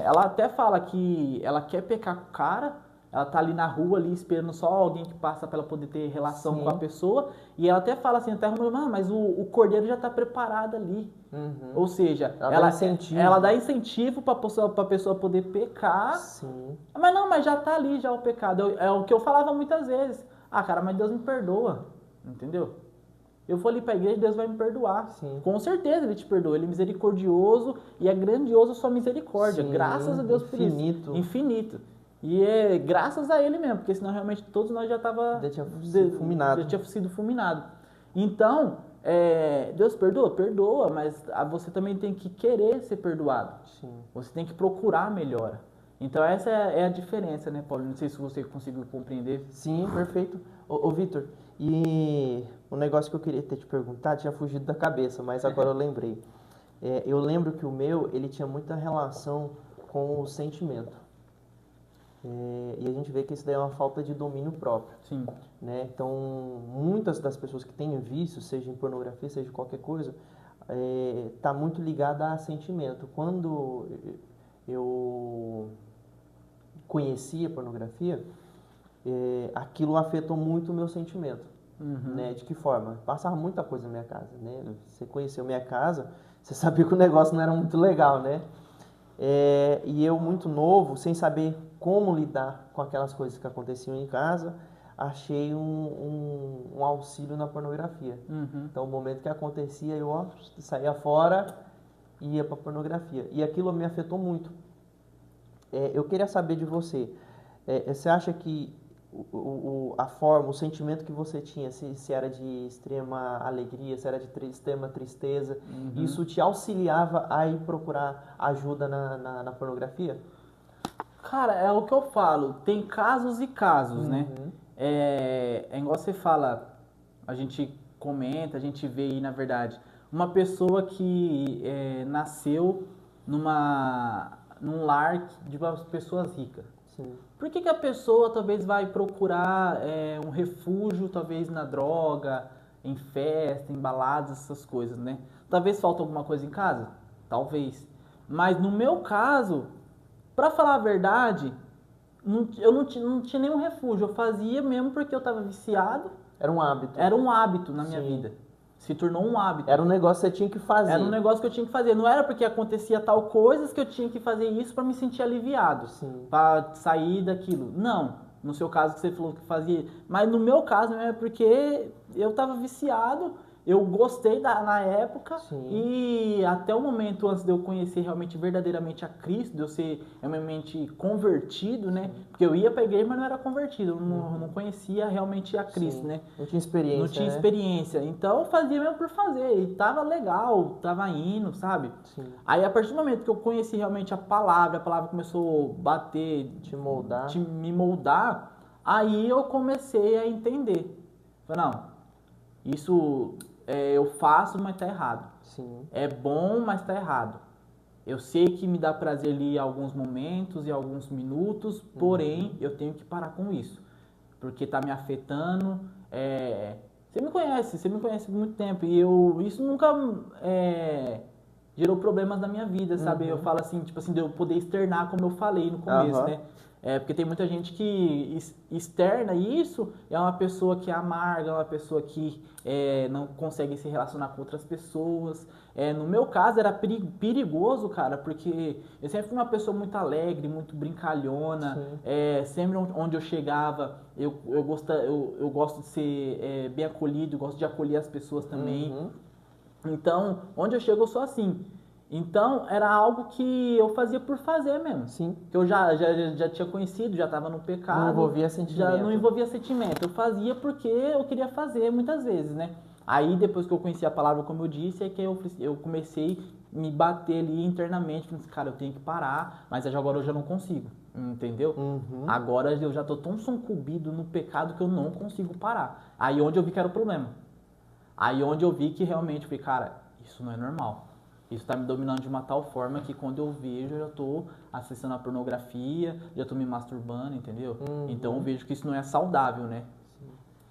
S2: ela até fala que ela quer pecar com o cara, ela tá ali na rua, ali esperando só alguém que passa para ela poder ter relação
S1: Sim.
S2: com a pessoa. E ela até fala assim, até mas o cordeiro já tá preparado ali. Ou seja, ela dá incentivo para a pessoa poder pecar.
S1: Sim.
S2: Mas já tá ali já o pecado. É o que eu falava muitas vezes. Ah, cara, mas Deus me perdoa. Entendeu? Eu vou ali para a igreja, Deus vai me perdoar.
S1: Sim.
S2: Com certeza Ele te perdoa. Ele é misericordioso e é grandioso a sua misericórdia.
S1: Sim.
S2: Graças a Deus por isso. Infinito. E é graças a Ele mesmo, porque senão realmente todos nós já tinha sido fulminado. Então, Deus perdoa? Perdoa, mas você também tem que querer ser perdoado.
S1: Sim.
S2: Você tem que procurar a melhora. Então essa é a diferença, né, Paulo? Não sei se você conseguiu compreender.
S1: Sim, perfeito. Ô Vitor, e o negócio que eu queria ter te perguntado tinha fugido da cabeça, mas agora eu lembrei. Eu lembro que o meu, ele tinha muita relação com o sentimento. E a gente vê que isso daí é uma falta de domínio próprio.
S2: Sim.
S1: Né? Então, muitas das pessoas que têm vício, seja em pornografia, seja em qualquer coisa, tá muito ligada a sentimento. Quando eu conheci a pornografia, aquilo afetou muito o meu sentimento. Né? De que forma? Passava muita coisa na minha casa. Né? Você conheceu minha casa, você sabia que o negócio não era muito legal, né? E eu, muito novo, sem saber como lidar com aquelas coisas que aconteciam em casa, achei um auxílio na pornografia. Então, o momento que acontecia, eu saía fora e ia para pornografia. E aquilo me afetou muito. Eu queria saber de você, você acha que a forma, o sentimento que você tinha, se era de extrema alegria, se era de extrema tristeza, isso te auxiliava a ir procurar ajuda na pornografia?
S2: Cara, é o que eu falo, tem casos e casos, né? Igual você fala, a gente comenta, a gente vê aí, na verdade, uma pessoa que nasceu num lar de pessoas ricas.
S1: Sim.
S2: Por que a pessoa talvez vai procurar um refúgio, talvez na droga, em festa, em baladas, essas coisas, né? Talvez falta alguma coisa em casa? Talvez. Mas no meu caso, pra falar a verdade, eu não tinha nenhum refúgio. Eu fazia mesmo porque eu estava viciado.
S1: Era um hábito.
S2: Era um hábito na minha vida. Se tornou um hábito.
S1: Era um negócio que você tinha que fazer.
S2: Era um negócio que eu tinha que fazer. Não era porque acontecia tal coisas que eu tinha que fazer isso para me sentir aliviado. Para sair daquilo. Não. No seu caso que você falou que fazia. Mas no meu caso é porque eu estava viciado eu gostei na época
S1: Sim.
S2: e até o momento antes de eu conhecer realmente, verdadeiramente a Cristo, de eu ser realmente convertido, né? Porque eu ia pra igreja, mas não era convertido, eu não conhecia realmente a Cristo,
S1: Sim.
S2: né?
S1: Não tinha experiência,
S2: Não tinha
S1: né?
S2: experiência. Então eu fazia mesmo por fazer. E tava legal, tava indo, sabe?
S1: Sim.
S2: Aí a partir do momento que eu conheci realmente a palavra começou a bater,
S1: Te moldar.
S2: me moldar, aí eu comecei a entender. Falei, não, isso eu faço, mas tá errado.
S1: Sim.
S2: É bom, mas tá errado. Eu sei que me dá prazer ali em alguns momentos e alguns minutos, porém eu tenho que parar com isso. Porque tá me afetando. Você me conhece há muito tempo. E isso nunca gerou problemas na minha vida, sabe? Eu falo assim, tipo assim, de eu poder externar como eu falei no começo,
S1: Aham.
S2: né? Porque tem muita gente que externa isso, é uma pessoa que é amarga, é uma pessoa que não consegue se relacionar com outras pessoas. No meu caso era perigoso, cara, porque eu sempre fui uma pessoa muito alegre, muito brincalhona.
S1: Sim.
S2: Sempre onde eu chegava, eu gosto de ser bem acolhido, gosto de acolher as pessoas também.
S1: Uhum.
S2: Então, onde eu chego, eu sou assim. Então, era algo que eu fazia por fazer mesmo.
S1: Sim.
S2: Que eu já tinha conhecido, já estava no pecado.
S1: Não envolvia
S2: Já não
S1: sentimento.
S2: envolvia sentimento. Eu fazia porque eu queria fazer muitas vezes, né? Aí, depois que eu conheci a palavra, como eu disse, é que eu comecei a me bater ali internamente. Falei assim, cara, eu tenho que parar, mas agora eu já não consigo. Entendeu?
S1: Uhum.
S2: Agora eu já tô tão sucumbido no pecado que eu não consigo parar. Aí onde eu vi que era o problema. Aí onde eu vi que realmente, falei, cara, isso não é normal. Isso tá me dominando de uma tal forma que quando eu vejo, eu já tô acessando a pornografia, já tô me masturbando, entendeu? Então eu vejo que isso não é saudável, né?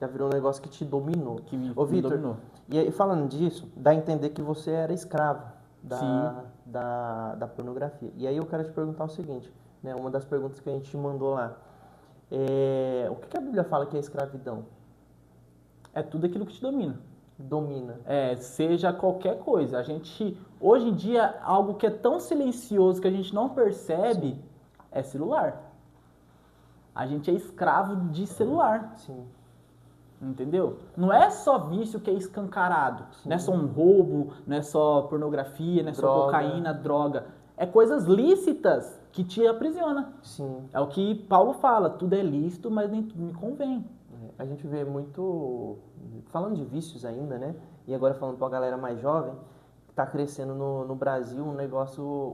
S1: Já virou um negócio que te dominou.
S2: Que me
S1: Ô, Vitor,
S2: dominou.
S1: e aí, falando disso, dá a entender que você era escravo
S2: Sim.
S1: da pornografia. E aí eu quero te perguntar o seguinte, né? Uma das perguntas que a gente te mandou lá. O que a Bíblia fala que é escravidão?
S2: É tudo aquilo que te domina.
S1: Domina.
S2: Seja qualquer coisa. A gente, hoje em dia, algo que é tão silencioso que a gente não percebe é celular. A gente é escravo de celular.
S1: Sim.
S2: Entendeu? Não é só vício que é escancarado.
S1: Sim.
S2: Não é só um roubo, não é só pornografia, não é só
S1: Droga.
S2: cocaína, droga. É coisas lícitas que te aprisiona.
S1: Sim.
S2: É o que Paulo fala, tudo é lícito, mas nem tudo me convém.
S1: A gente vê muito, falando de vícios ainda, né? E agora falando pra galera mais jovem, que tá crescendo no Brasil um negócio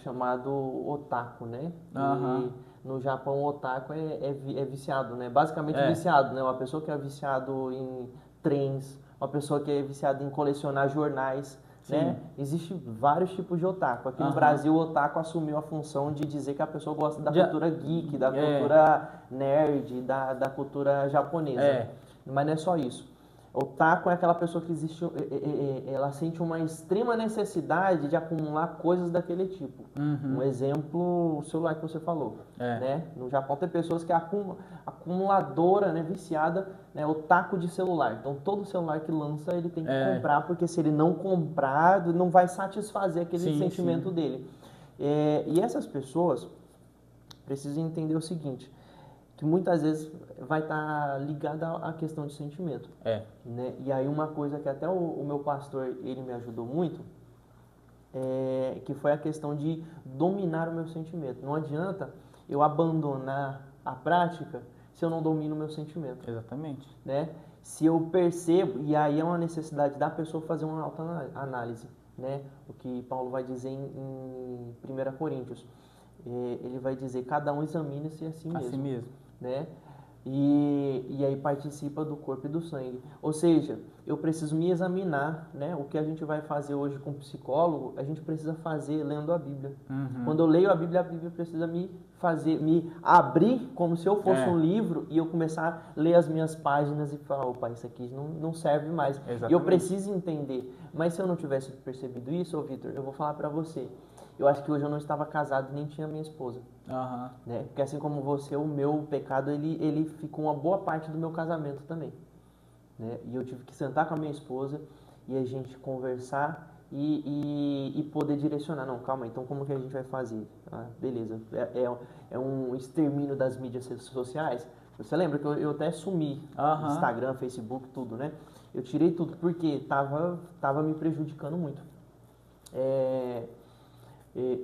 S1: chamado otaku, né?
S2: Aham.
S1: E no Japão o otaku é viciado, né? Basicamente
S2: É.
S1: viciado, né? Uma pessoa que é viciado em trens, uma pessoa que é viciada em colecionar jornais, né? Existem vários tipos de otaku. Aqui no
S2: Aham.
S1: Brasil o otaku assumiu a função de dizer que a pessoa gosta da
S2: Já-
S1: cultura geek, da
S2: É.
S1: cultura nerd, da cultura japonesa.
S2: É.
S1: Mas não é só isso. Otaku é aquela pessoa que existe, ela sente uma extrema necessidade de acumular coisas daquele tipo. Um exemplo, o celular que você falou, né? No Japão tem pessoas que é acumuladora, né, viciada, né, otaku de celular. Então todo celular que lança ele tem que comprar, porque se ele não comprar, não vai satisfazer aquele sentimento dele. E essas pessoas precisam entender o seguinte, que muitas vezes vai estar ligada à questão de sentimento. Né? E aí uma coisa que até o meu pastor, ele me ajudou muito, que foi a questão de dominar o meu sentimento. Não adianta eu abandonar a prática se eu não domino o meu sentimento.
S2: Exatamente.
S1: Né? Se eu percebo, e aí é uma necessidade da pessoa fazer uma autoanálise, né? O que Paulo vai dizer em 1 Coríntios. Ele vai dizer, cada um examine-se a si mesmo.
S2: Assim mesmo.
S1: Né? E aí participa do corpo e do sangue. Ou seja, eu preciso me examinar, né? O que a gente vai fazer hoje com o psicólogo, a gente precisa fazer lendo a Bíblia. Quando eu leio a Bíblia precisa me abrir como se eu fosse um livro e eu começar a ler as minhas páginas e falar, opa, isso aqui não serve mais. E eu preciso entender. Mas se eu não tivesse percebido isso, ô Vitor, eu vou falar pra você. Eu acho que hoje eu não estava casado nem tinha minha esposa. Né? Porque assim como você, o meu pecado, ele ficou uma boa parte do meu casamento também. Né? E eu tive que sentar com a minha esposa e a gente conversar e poder direcionar. Não, calma, então como que a gente vai fazer? Beleza, é um extermínio das mídias sociais? Você lembra que eu até sumi
S2: Aham.
S1: Instagram, Facebook, tudo, né? Eu tirei tudo porque tava me prejudicando muito.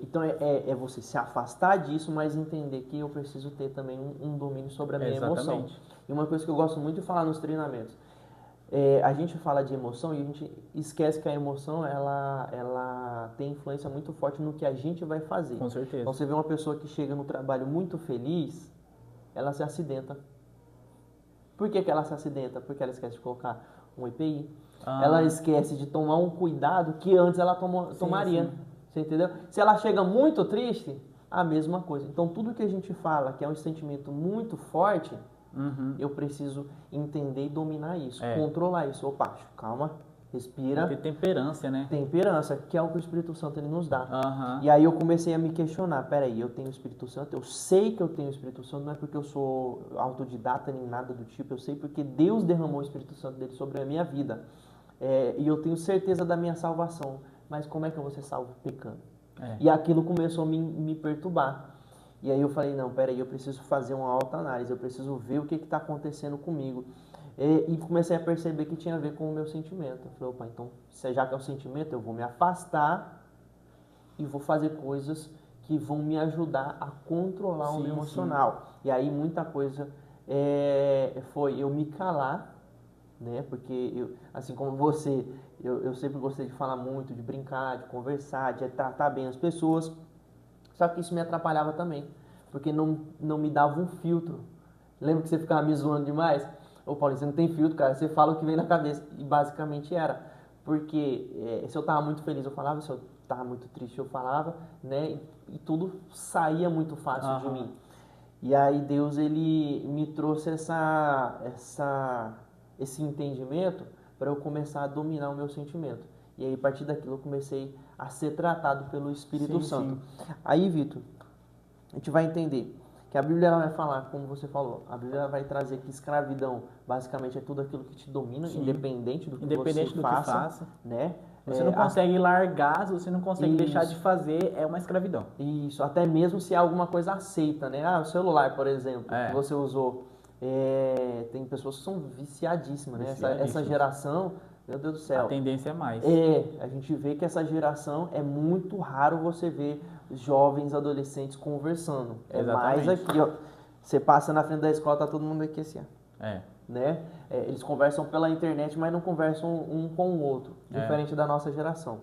S1: Então é você se afastar disso, mas entender que eu preciso ter também um domínio sobre a minha emoção.
S2: Exatamente.
S1: E uma coisa que eu gosto muito de falar nos treinamentos, a gente fala de emoção e a gente esquece que a emoção ela tem influência muito forte no que a gente vai fazer.
S2: Com certeza.
S1: Então você vê uma pessoa que chega no trabalho muito feliz, ela se acidenta. Por que ela se acidenta? Porque ela esquece de colocar um EPI. Ela esquece de tomar um cuidado que antes ela tomaria.
S2: Sim.
S1: Você entendeu? Se ela chega muito triste, a mesma coisa. Então tudo que a gente fala que é um sentimento muito forte, eu preciso entender e dominar isso, controlar isso. Opa, calma, respira.
S2: Tem temperança, né?
S1: Temperança, que é o que o Espírito Santo ele nos dá.
S2: Aham.
S1: E aí eu comecei a me questionar, peraí, eu tenho o Espírito Santo, eu sei que eu tenho o Espírito Santo, não é porque eu sou autodidata nem nada do tipo, eu sei porque Deus derramou o Espírito Santo dele sobre a minha vida. E eu tenho certeza da minha salvação. Mas como é que eu vou ser salvo pecando? E aquilo começou a me perturbar. E aí eu falei, não, peraí, eu preciso fazer uma autoanálise, eu preciso ver o que está acontecendo comigo. E comecei a perceber que tinha a ver com o meu sentimento. Eu falei, opa, então, já que é o sentimento, eu vou me afastar e vou fazer coisas que vão me ajudar a controlar o meu emocional. E aí muita coisa foi eu me calar, né? Porque eu, assim como você, eu sempre gostei de falar muito, de brincar, de conversar, de tratar bem as pessoas. Só que isso me atrapalhava também, porque não me dava um filtro. Lembra que você ficava me zoando demais? Ô Paulinho, você não tem filtro, cara, você fala o que vem na cabeça. E basicamente era, porque se eu tava muito feliz eu falava, se eu tava muito triste eu falava, né? E tudo saía muito fácil de mim. E aí Deus, ele me trouxe esse entendimento para eu começar a dominar o meu sentimento. E aí, a partir daquilo, eu comecei a ser tratado pelo Espírito Santo. Aí, Vitor, a gente vai entender que a Bíblia ela vai falar, como você falou, a Bíblia ela vai trazer que escravidão, basicamente, é tudo aquilo que te domina, independente do que você faça, né?
S2: Você não consegue largar, você não consegue deixar de fazer, é uma escravidão.
S1: Isso, até mesmo se é alguma coisa aceita, né? O celular, por exemplo, que você usou, tem pessoas que são viciadíssimas, né? Essa geração, meu Deus do céu.
S2: A tendência é mais.
S1: A gente vê que essa geração é muito raro você ver jovens, adolescentes conversando.
S2: Exatamente.
S1: Mais aqui, ó. Você passa na frente da escola, tá todo mundo aqui assim, ó. Né? Eles conversam pela internet, mas não conversam um com o outro, diferente da nossa geração.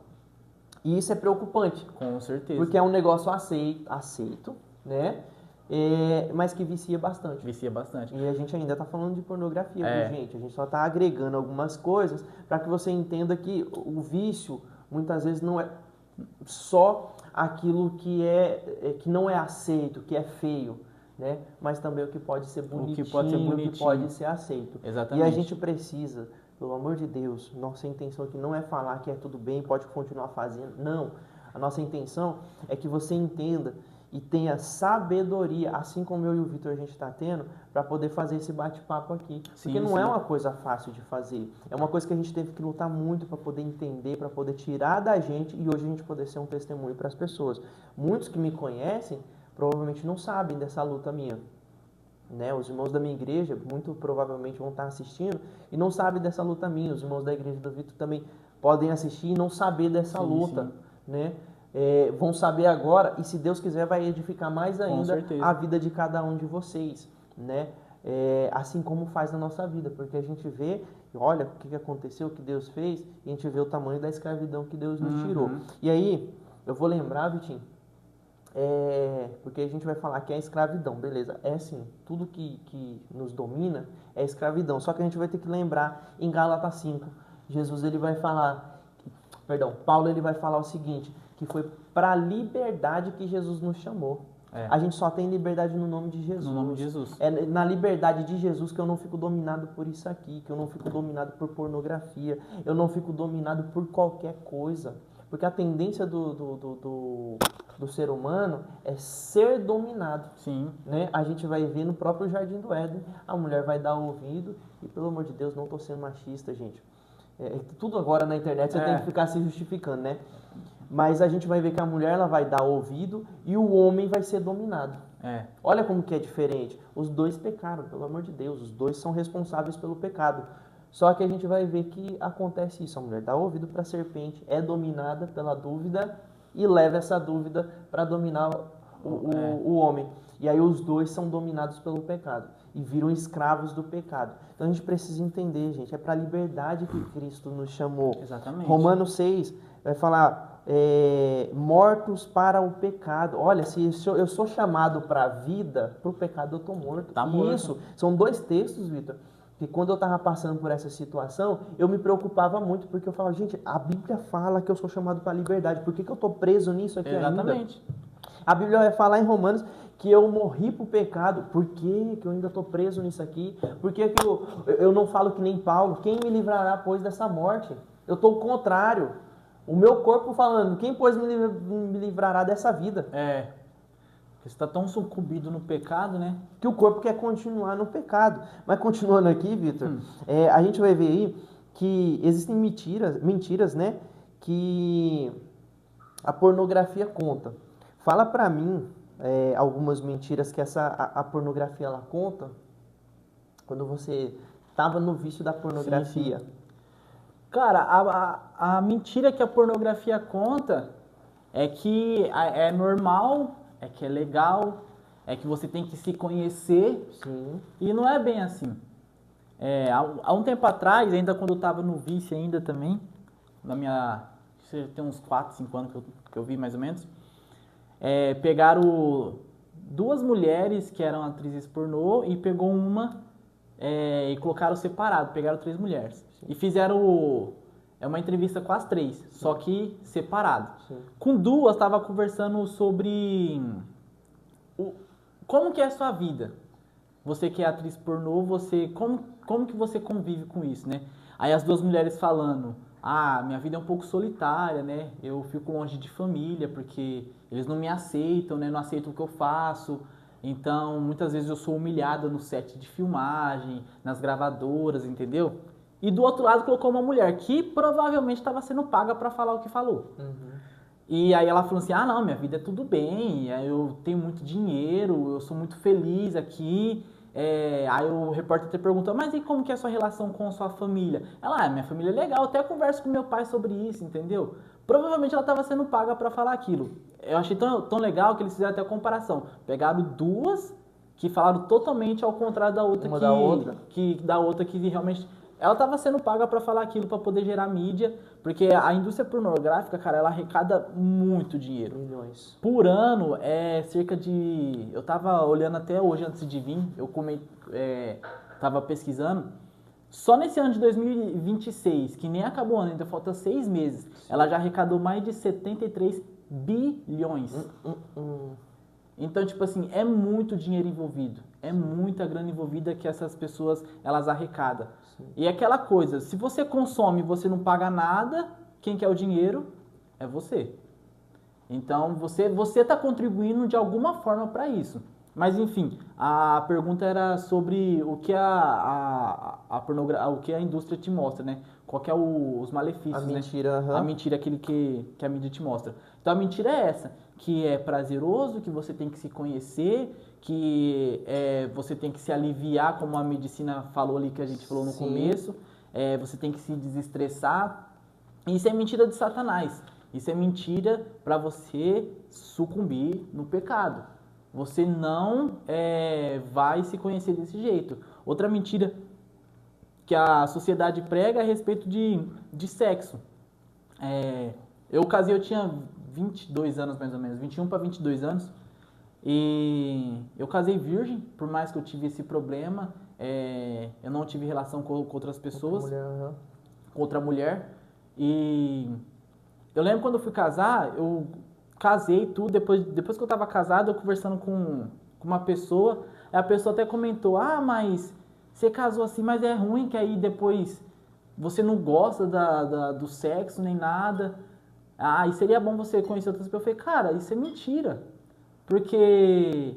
S1: E isso é preocupante.
S2: Com certeza.
S1: Porque é um negócio aceito, né? Mas que vicia bastante.
S2: Vicia bastante.
S1: E a gente ainda está falando de pornografia, viu, gente? A gente só está agregando algumas coisas para que você entenda que o vício, muitas vezes, não é só aquilo que não é aceito, que é feio, né? Mas também o que pode ser bonitinho, o que pode ser aceito.
S2: Exatamente.
S1: E a gente precisa, pelo amor de Deus, nossa intenção aqui não é falar que é tudo bem, pode continuar fazendo. Não. A nossa intenção é que você entenda e tenha sabedoria, assim como eu e o Vitor a gente está tendo, para poder fazer esse bate-papo aqui. Porque não é uma coisa fácil de fazer. É uma coisa que a gente teve que lutar muito para poder entender, para poder tirar da gente e hoje a gente poder ser um testemunho para as pessoas. Muitos que me conhecem provavelmente não sabem dessa luta minha. Né? Os irmãos da minha igreja muito provavelmente vão estar assistindo e não sabem dessa luta minha. Os irmãos da igreja do Vitor também podem assistir e não saber dessa luta. Né? Vão saber agora e se Deus quiser vai edificar mais ainda a vida de cada um de vocês, né? Assim como faz na nossa vida, porque a gente vê, olha o que aconteceu, o que Deus fez, e a gente vê o tamanho da escravidão que Deus nos tirou. E aí, eu vou lembrar, Vitinho, porque a gente vai falar que é escravidão, beleza? É sim, tudo que nos domina é escravidão, só que a gente vai ter que lembrar em Gálatas 5, Jesus ele vai falar, Paulo ele vai falar o seguinte, que foi para a liberdade que Jesus nos chamou. A gente só tem liberdade no nome de Jesus.
S2: No nome de Jesus.
S1: É na liberdade de Jesus que eu não fico dominado por isso aqui, que eu não fico dominado por pornografia, eu não fico dominado por qualquer coisa. Porque a tendência do ser humano é ser dominado.
S2: Sim.
S1: Né? A gente vai ver no próprio Jardim do Éden, a mulher vai dar ouvido, e pelo amor de Deus, não estou sendo machista, gente. Tudo agora na internet você tem que ficar se justificando, né? Mas a gente vai ver que a mulher ela vai dar ouvido e o homem vai ser dominado.
S2: É.
S1: Olha como que é diferente. Os dois pecaram, pelo amor de Deus. Os dois são responsáveis pelo pecado. Só que a gente vai ver que acontece isso. A mulher dá ouvido para a serpente, é dominada pela dúvida e leva essa dúvida para dominar o homem. E aí os dois são dominados pelo pecado e viram escravos do pecado. Então a gente precisa entender, gente, é para a liberdade que Cristo nos chamou.
S2: Exatamente.
S1: Romanos 6 vai falar, mortos para o pecado. Olha, se eu sou chamado para a vida, para o pecado eu estou morto.
S2: Tá
S1: E
S2: morto.
S1: isso, são dois textos, Vitor, que quando eu estava passando por essa situação, eu me preocupava muito, porque eu falava, gente, a Bíblia fala que eu sou chamado para a liberdade, por que eu estou preso nisso aqui ainda?
S2: Exatamente.
S1: A Bíblia vai falar em Romanos que eu morri para o pecado. Por que eu ainda estou preso nisso aqui? Por que eu não falo que nem Paulo? Quem me livrará, pois, dessa morte? Eu estou ao contrário. O meu corpo falando, quem, pois, me livrará dessa vida?
S2: Você está tão sucumbido no pecado, né?
S1: Que o corpo quer continuar no pecado. Mas continuando aqui, Vitor, a gente vai ver aí que existem mentiras, né? Que a pornografia conta. Fala pra mim algumas mentiras que a pornografia ela conta quando você estava no vício da pornografia.
S2: Sim. Cara, a mentira que a pornografia conta é que é normal, é que é legal, é que você tem que se conhecer.
S1: Sim.
S2: E não é bem assim. Há um tempo atrás, ainda quando eu estava no vício ainda também, tem uns 4, 5 anos que eu vi mais ou menos, pegaram duas mulheres que eram atrizes pornô e pegou uma e colocaram separado, pegaram 3 mulheres. Sim. E fizeram uma entrevista com as 3, sim, só que separado. Sim. Com duas, estava conversando sobre como que é a sua vida. Você que é atriz pornô, como que você convive com isso, né? Aí as duas mulheres falando, minha vida é um pouco solitária, né? Eu fico longe de família porque eles não me aceitam, né? Não aceitam o que eu faço. Então, muitas vezes eu sou humilhada no set de filmagem, nas gravadoras, entendeu? E do outro lado colocou uma mulher que provavelmente estava sendo paga para falar o que falou. Uhum. E aí ela falou assim, não, minha vida é tudo bem, eu tenho muito dinheiro, eu sou muito feliz aqui. Aí o repórter até perguntou, mas e como que é a sua relação com a sua família? Ela, minha família é legal, eu até converso com meu pai sobre isso, entendeu? Provavelmente ela estava sendo paga para falar aquilo. Eu achei tão legal que eles fizeram até a comparação. Pegaram duas que falaram totalmente ao contrário da outra. Da outra que realmente... Ela estava sendo paga para falar aquilo, para poder gerar mídia, porque a indústria pornográfica, cara, ela arrecada muito dinheiro.
S1: Milhões.
S2: Por ano, cerca de... Eu tava olhando até hoje, antes de vir, tava pesquisando. Só nesse ano de 2026, que nem acabou o ano, ainda falta 6 meses, ela já arrecadou mais de 73 bilhões. Então, tipo assim, é muito dinheiro envolvido. É muita grana envolvida que essas pessoas, elas arrecadam. Sim. E é aquela coisa, se você consome e você não paga nada, quem quer o dinheiro é você. Então, você está contribuindo de alguma forma para isso. Mas, enfim, a pergunta era sobre o que o que a indústria te mostra, né? Qual que é os malefícios,
S1: a mentira,
S2: né? A mentira, aquele que a mídia te mostra. Então, a mentira é essa, que é prazeroso, que você tem que se conhecer, que você tem que se aliviar, como a medicina falou ali, que a gente falou no começo. Você tem que se desestressar. Isso é mentira de Satanás. Isso é mentira para você sucumbir no pecado. Você não vai se conhecer desse jeito. Outra mentira que a sociedade prega é a respeito de sexo. Eu casei, eu tinha 22 anos mais ou menos, 21 para 22 anos. E eu casei virgem, por mais que eu tive esse problema. Eu não tive relação com outras pessoas, com outra mulher. E eu lembro quando eu fui casar, eu casei tudo, depois que eu estava casado, eu conversando com uma pessoa, a pessoa até comentou, mas você casou assim, mas é ruim que aí depois você não gosta do sexo nem nada, e seria bom você conhecer outras pessoas. Eu falei, cara, isso é mentira, porque,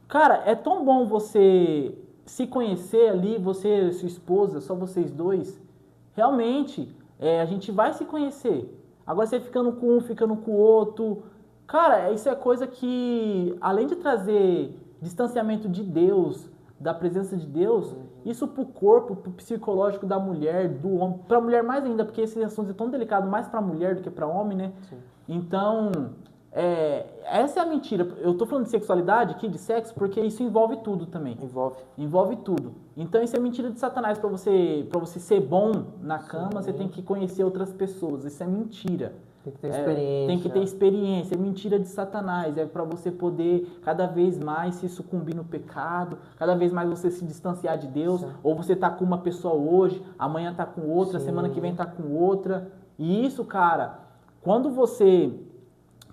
S2: cara, é tão bom você se conhecer ali, você e sua esposa, só vocês dois, realmente, a gente vai se conhecer. Agora você ficando com um, ficando com o outro... Cara, isso é coisa que, além de trazer distanciamento de Deus, da presença de Deus, isso pro corpo, pro psicológico da mulher, do homem, pra mulher mais ainda, porque esse assunto é tão delicado, mais pra mulher do que pra homem, né?
S1: Sim.
S2: Então, essa é a mentira. Eu tô falando de sexualidade aqui, de sexo, porque isso envolve tudo também. Envolve tudo. Então, isso é mentira de Satanás. Para você ser bom na cama, você tem que conhecer outras pessoas. Isso é mentira.
S1: Tem que ter experiência.
S2: Tem que ter experiência. É mentira de Satanás. É para você poder cada vez mais se sucumbir no pecado, cada vez mais você se distanciar de Deus. Sim. Ou você tá com uma pessoa hoje, amanhã tá com outra, Sim. semana que vem tá com outra. E isso, cara, quando você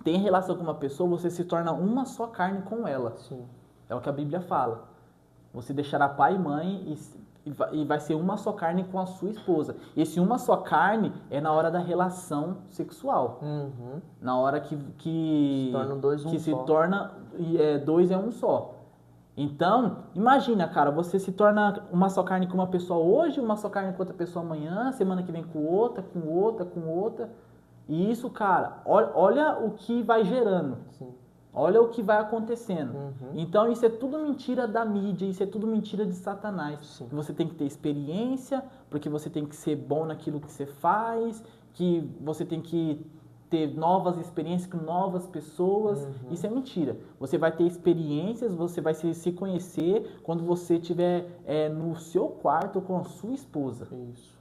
S2: tem relação com uma pessoa, você se torna uma só carne com ela.
S1: Sim.
S2: É o que a Bíblia fala. Você deixará pai e mãe e vai ser uma só carne com a sua esposa. Esse uma só carne é na hora da relação sexual.
S1: Uhum.
S2: Na hora que
S1: se torna dois,
S2: que
S1: um
S2: se
S1: só.
S2: torna dois é um só. Então, imagina, cara, você se torna uma só carne com uma pessoa hoje, uma só carne com outra pessoa amanhã, semana que vem com outra, com outra, com outra. E isso, cara, olha o que vai gerando.
S1: Sim.
S2: Olha o que vai acontecendo.
S1: Uhum.
S2: Então, isso é tudo mentira da mídia, isso é tudo mentira de Satanás.
S1: Sim.
S2: Que você tem que ter experiência, porque você tem que ser bom naquilo que você faz, que você tem que ter novas experiências com novas pessoas.
S1: Uhum.
S2: Isso é mentira. Você vai ter experiências, você vai se conhecer quando você estiver no seu quarto com a sua esposa.
S1: Isso.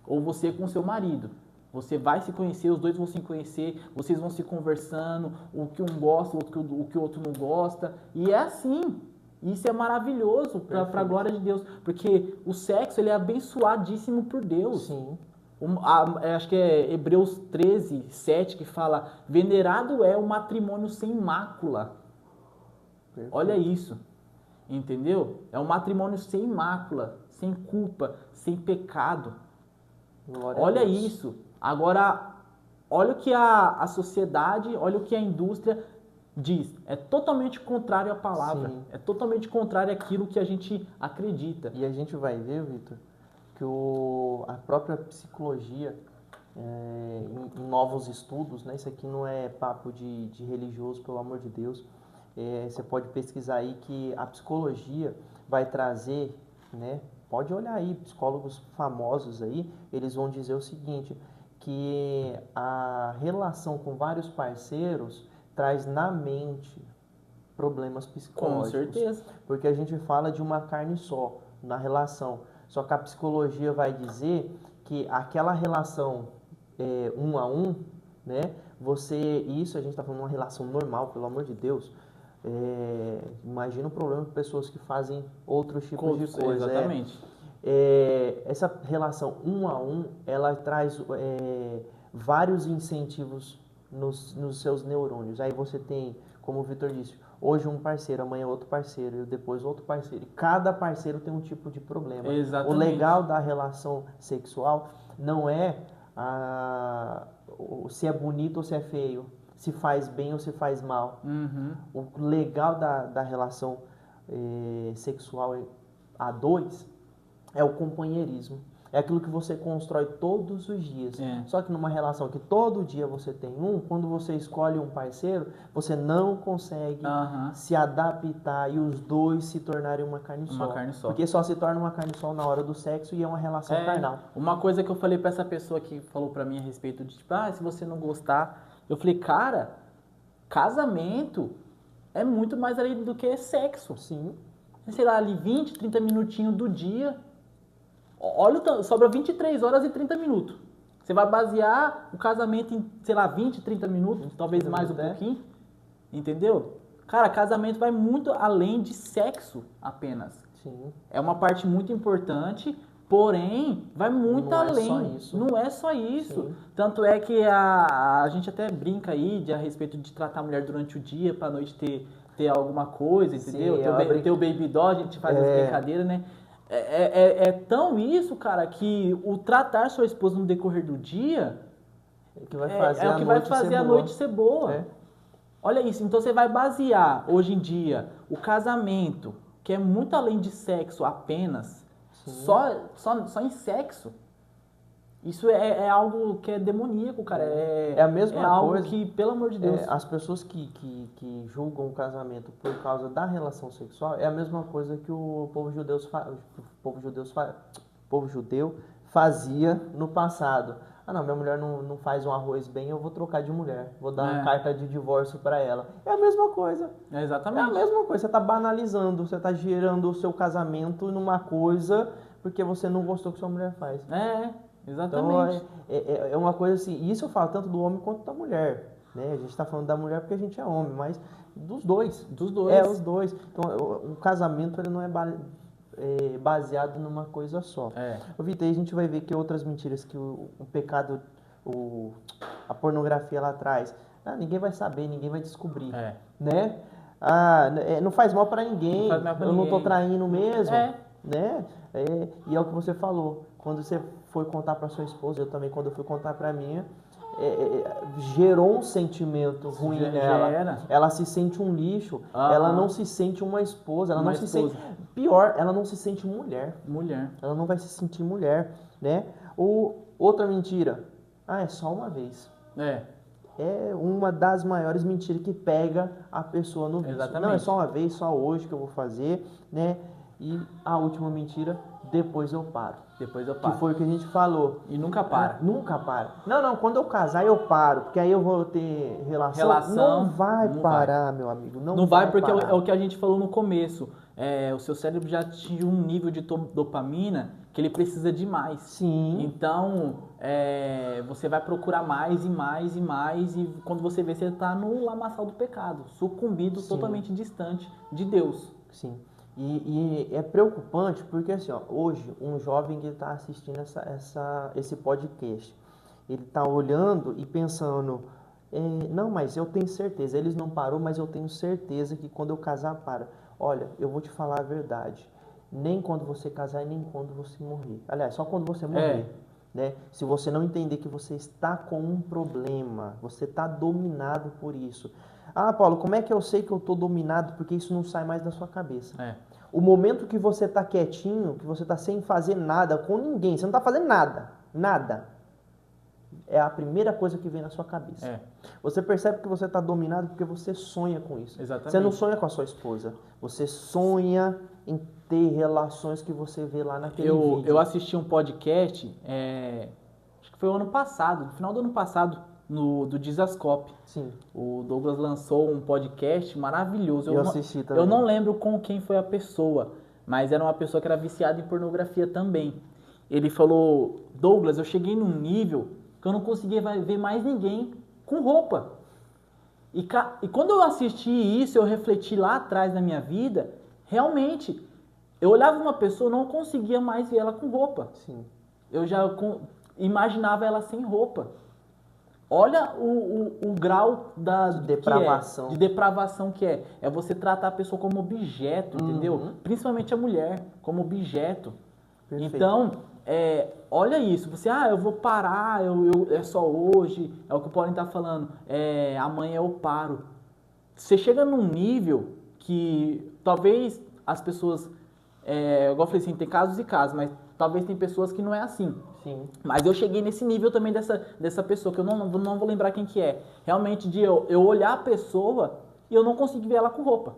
S2: Ou você com o seu marido. Você vai se conhecer, os dois vão se conhecer, vocês vão se conversando, o que um gosta, o que o outro não gosta. E é assim. Isso é maravilhoso para a glória de Deus. Porque o sexo ele é abençoadíssimo por Deus.
S1: Sim.
S2: Acho que é Hebreus 13, 7 que fala: venerado é o matrimônio sem mácula. Perfeito. Olha isso. Entendeu? É um matrimônio sem mácula, sem culpa, sem pecado.
S1: Glória
S2: olha
S1: a Deus.
S2: Isso. Agora, olha o que a sociedade, olha o que a indústria diz. É totalmente contrário à palavra.
S1: Sim.
S2: É totalmente contrário àquilo que a gente acredita.
S1: E a gente vai ver, Vitor, que a própria psicologia, em novos estudos, né? Isso aqui não é papo de religioso, pelo amor de Deus. Você pode pesquisar aí que a psicologia vai trazer, né? Pode olhar aí, psicólogos famosos aí, eles vão dizer o seguinte, que a relação com vários parceiros traz na mente problemas psicológicos.
S2: Com certeza.
S1: Porque a gente fala de uma carne só na relação. Só que a psicologia vai dizer que aquela relação um a um, né? Isso a gente está falando de uma relação normal, pelo amor de Deus. Imagina o problema de pessoas que fazem outros tipos de coisa.
S2: Exatamente.
S1: Essa relação um a um, ela traz vários incentivos nos seus neurônios. Aí você tem, como o Vitor disse, hoje um parceiro, amanhã outro parceiro, e depois outro parceiro. E cada parceiro tem um tipo de problema.
S2: Exatamente.
S1: O legal da relação sexual não é se é bonito ou se é feio, se faz bem ou se faz mal.
S2: Uhum.
S1: O legal da relação sexual a dois é o companheirismo. É aquilo que você constrói todos os dias. Só que numa relação que todo dia você tem quando você escolhe um parceiro, você não consegue se adaptar e os dois se tornarem uma carne só. Porque só se torna uma carne só na hora do sexo e é uma relação carnal.
S2: Uma coisa que eu falei pra essa pessoa que falou pra mim a respeito de, tipo, se você não gostar... Eu falei, cara, casamento é muito mais ali do que sexo.
S1: Sim.
S2: Sei lá, ali 20, 30 minutinhos do dia. Olha, sobra 23 horas e 30 minutos. Você vai basear o casamento em, sei lá, 20, 30 minutos, talvez mais um pouquinho. Entendeu? Cara, casamento vai muito além de sexo apenas.
S1: Sim.
S2: É uma parte muito importante, porém, vai muito além. Não é só isso.
S1: Sim.
S2: Tanto é que a gente até brinca aí a respeito de tratar a mulher durante o dia, pra noite ter alguma coisa, entendeu?
S1: Sim,
S2: ter o baby doll, a gente faz as brincadeiras, né? É tão isso, cara, que o tratar sua esposa no decorrer do dia
S1: é o que vai fazer,
S2: o que vai fazer a noite ser boa. Olha isso, então você vai basear, hoje em dia, o casamento, que é muito além de sexo apenas, só em sexo. Isso é algo que é demoníaco, cara.
S1: É a mesma
S2: algo
S1: coisa.
S2: que, pelo amor de Deus.
S1: As pessoas que julgam o casamento por causa da relação sexual é a mesma coisa que o povo judeu fazia no passado. Ah, não, minha mulher não faz um arroz bem, eu vou trocar de mulher. Vou dar uma carta de divórcio para ela. É a mesma coisa.
S2: Exatamente.
S1: É a mesma coisa. Você está banalizando, você está gerando o seu casamento numa coisa porque você não gostou que sua mulher faz.
S2: Exatamente.
S1: Então, é uma coisa assim, e isso eu falo tanto do homem quanto da mulher, né? A gente está falando da mulher porque a gente é homem, mas dos dois.
S2: Dos dois.
S1: Os dois. Então, o casamento ele não é baseado numa coisa só. Ô, Vitor, aí a gente vai ver que outras mentiras que o pecado, a pornografia lá atrás, ninguém vai saber, ninguém vai descobrir, né? Não faz mal para ninguém, eu não tô traindo mesmo, né? E é o que você falou, quando você foi contar para sua esposa, eu também quando eu fui contar para minha, gerou um sentimento ruim nela. Ela se sente um lixo, ela não se sente uma esposa, ela não se sente... Pior, ela não se sente mulher. Ela não vai se sentir mulher, né? Outra mentira. É só uma vez. É uma das maiores mentiras que pega a pessoa no vício.
S2: Exatamente.
S1: Não, é só uma vez, só hoje que eu vou fazer, né? E a última mentira, depois eu paro. Que foi o que a gente falou.
S2: E nunca para.
S1: Nunca para. Não, quando eu casar eu paro, porque aí eu vou ter relação. Não vai parar, meu amigo. Não vai
S2: porque
S1: parar.
S2: é o que a gente falou no começo. O seu cérebro já atingiu um nível de dopamina que ele precisa de mais.
S1: Sim.
S2: Então, você vai procurar mais e mais e mais, e quando você vê, você está no lamaçal do pecado, sucumbido, totalmente distante de Deus.
S1: Sim. E é preocupante porque, assim, hoje, um jovem que está assistindo esse podcast, ele está olhando e pensando, não, mas eu tenho certeza, eles não parou, mas eu tenho certeza que quando eu casar, para. Olha, eu vou te falar a verdade, nem quando você casar e nem quando você morrer. Aliás, só quando você morrer. Né? Se você não entender que você está com um problema, você está dominado por isso. Ah, Paulo, como é que eu sei que eu estou dominado? Porque isso não sai mais da sua cabeça. O momento que você está quietinho, que você está sem fazer nada com ninguém, você não está fazendo nada, é a primeira coisa que vem na sua cabeça. Você percebe que você está dominado porque você sonha com isso.
S2: Exatamente.
S1: Você não sonha com a sua esposa, você sonha em ter relações que você vê lá naquele vídeo.
S2: Eu assisti um podcast, acho que foi o ano passado, no final do ano passado, do Dizascope.
S1: Sim.
S2: O Douglas lançou um podcast maravilhoso.
S1: Eu assisti também.
S2: Eu não lembro com quem foi a pessoa, mas era uma pessoa que era viciada em pornografia também. Ele falou, Douglas, eu cheguei num nível que eu não conseguia ver mais ninguém com roupa. E quando eu assisti isso, eu refleti lá atrás na minha vida, realmente, eu olhava uma pessoa, não conseguia mais ver ela com roupa.
S1: Sim.
S2: Eu já imaginava ela sem roupa. Olha o grau de
S1: depravação.
S2: De depravação que é. É você tratar a pessoa como objeto, entendeu? Principalmente a mulher, como objeto.
S1: Perfeito.
S2: Então, olha isso. Você, eu vou parar, é só hoje. É o que o Paulinho tá falando. Amanhã eu paro. Você chega num nível que talvez as pessoas... igual eu falei assim, tem casos e casos, mas talvez tem pessoas que não é assim.
S1: Sim.
S2: Mas eu cheguei nesse nível também dessa pessoa, que eu não vou lembrar quem que é. Realmente de eu olhar a pessoa e eu não consegui ver ela com roupa.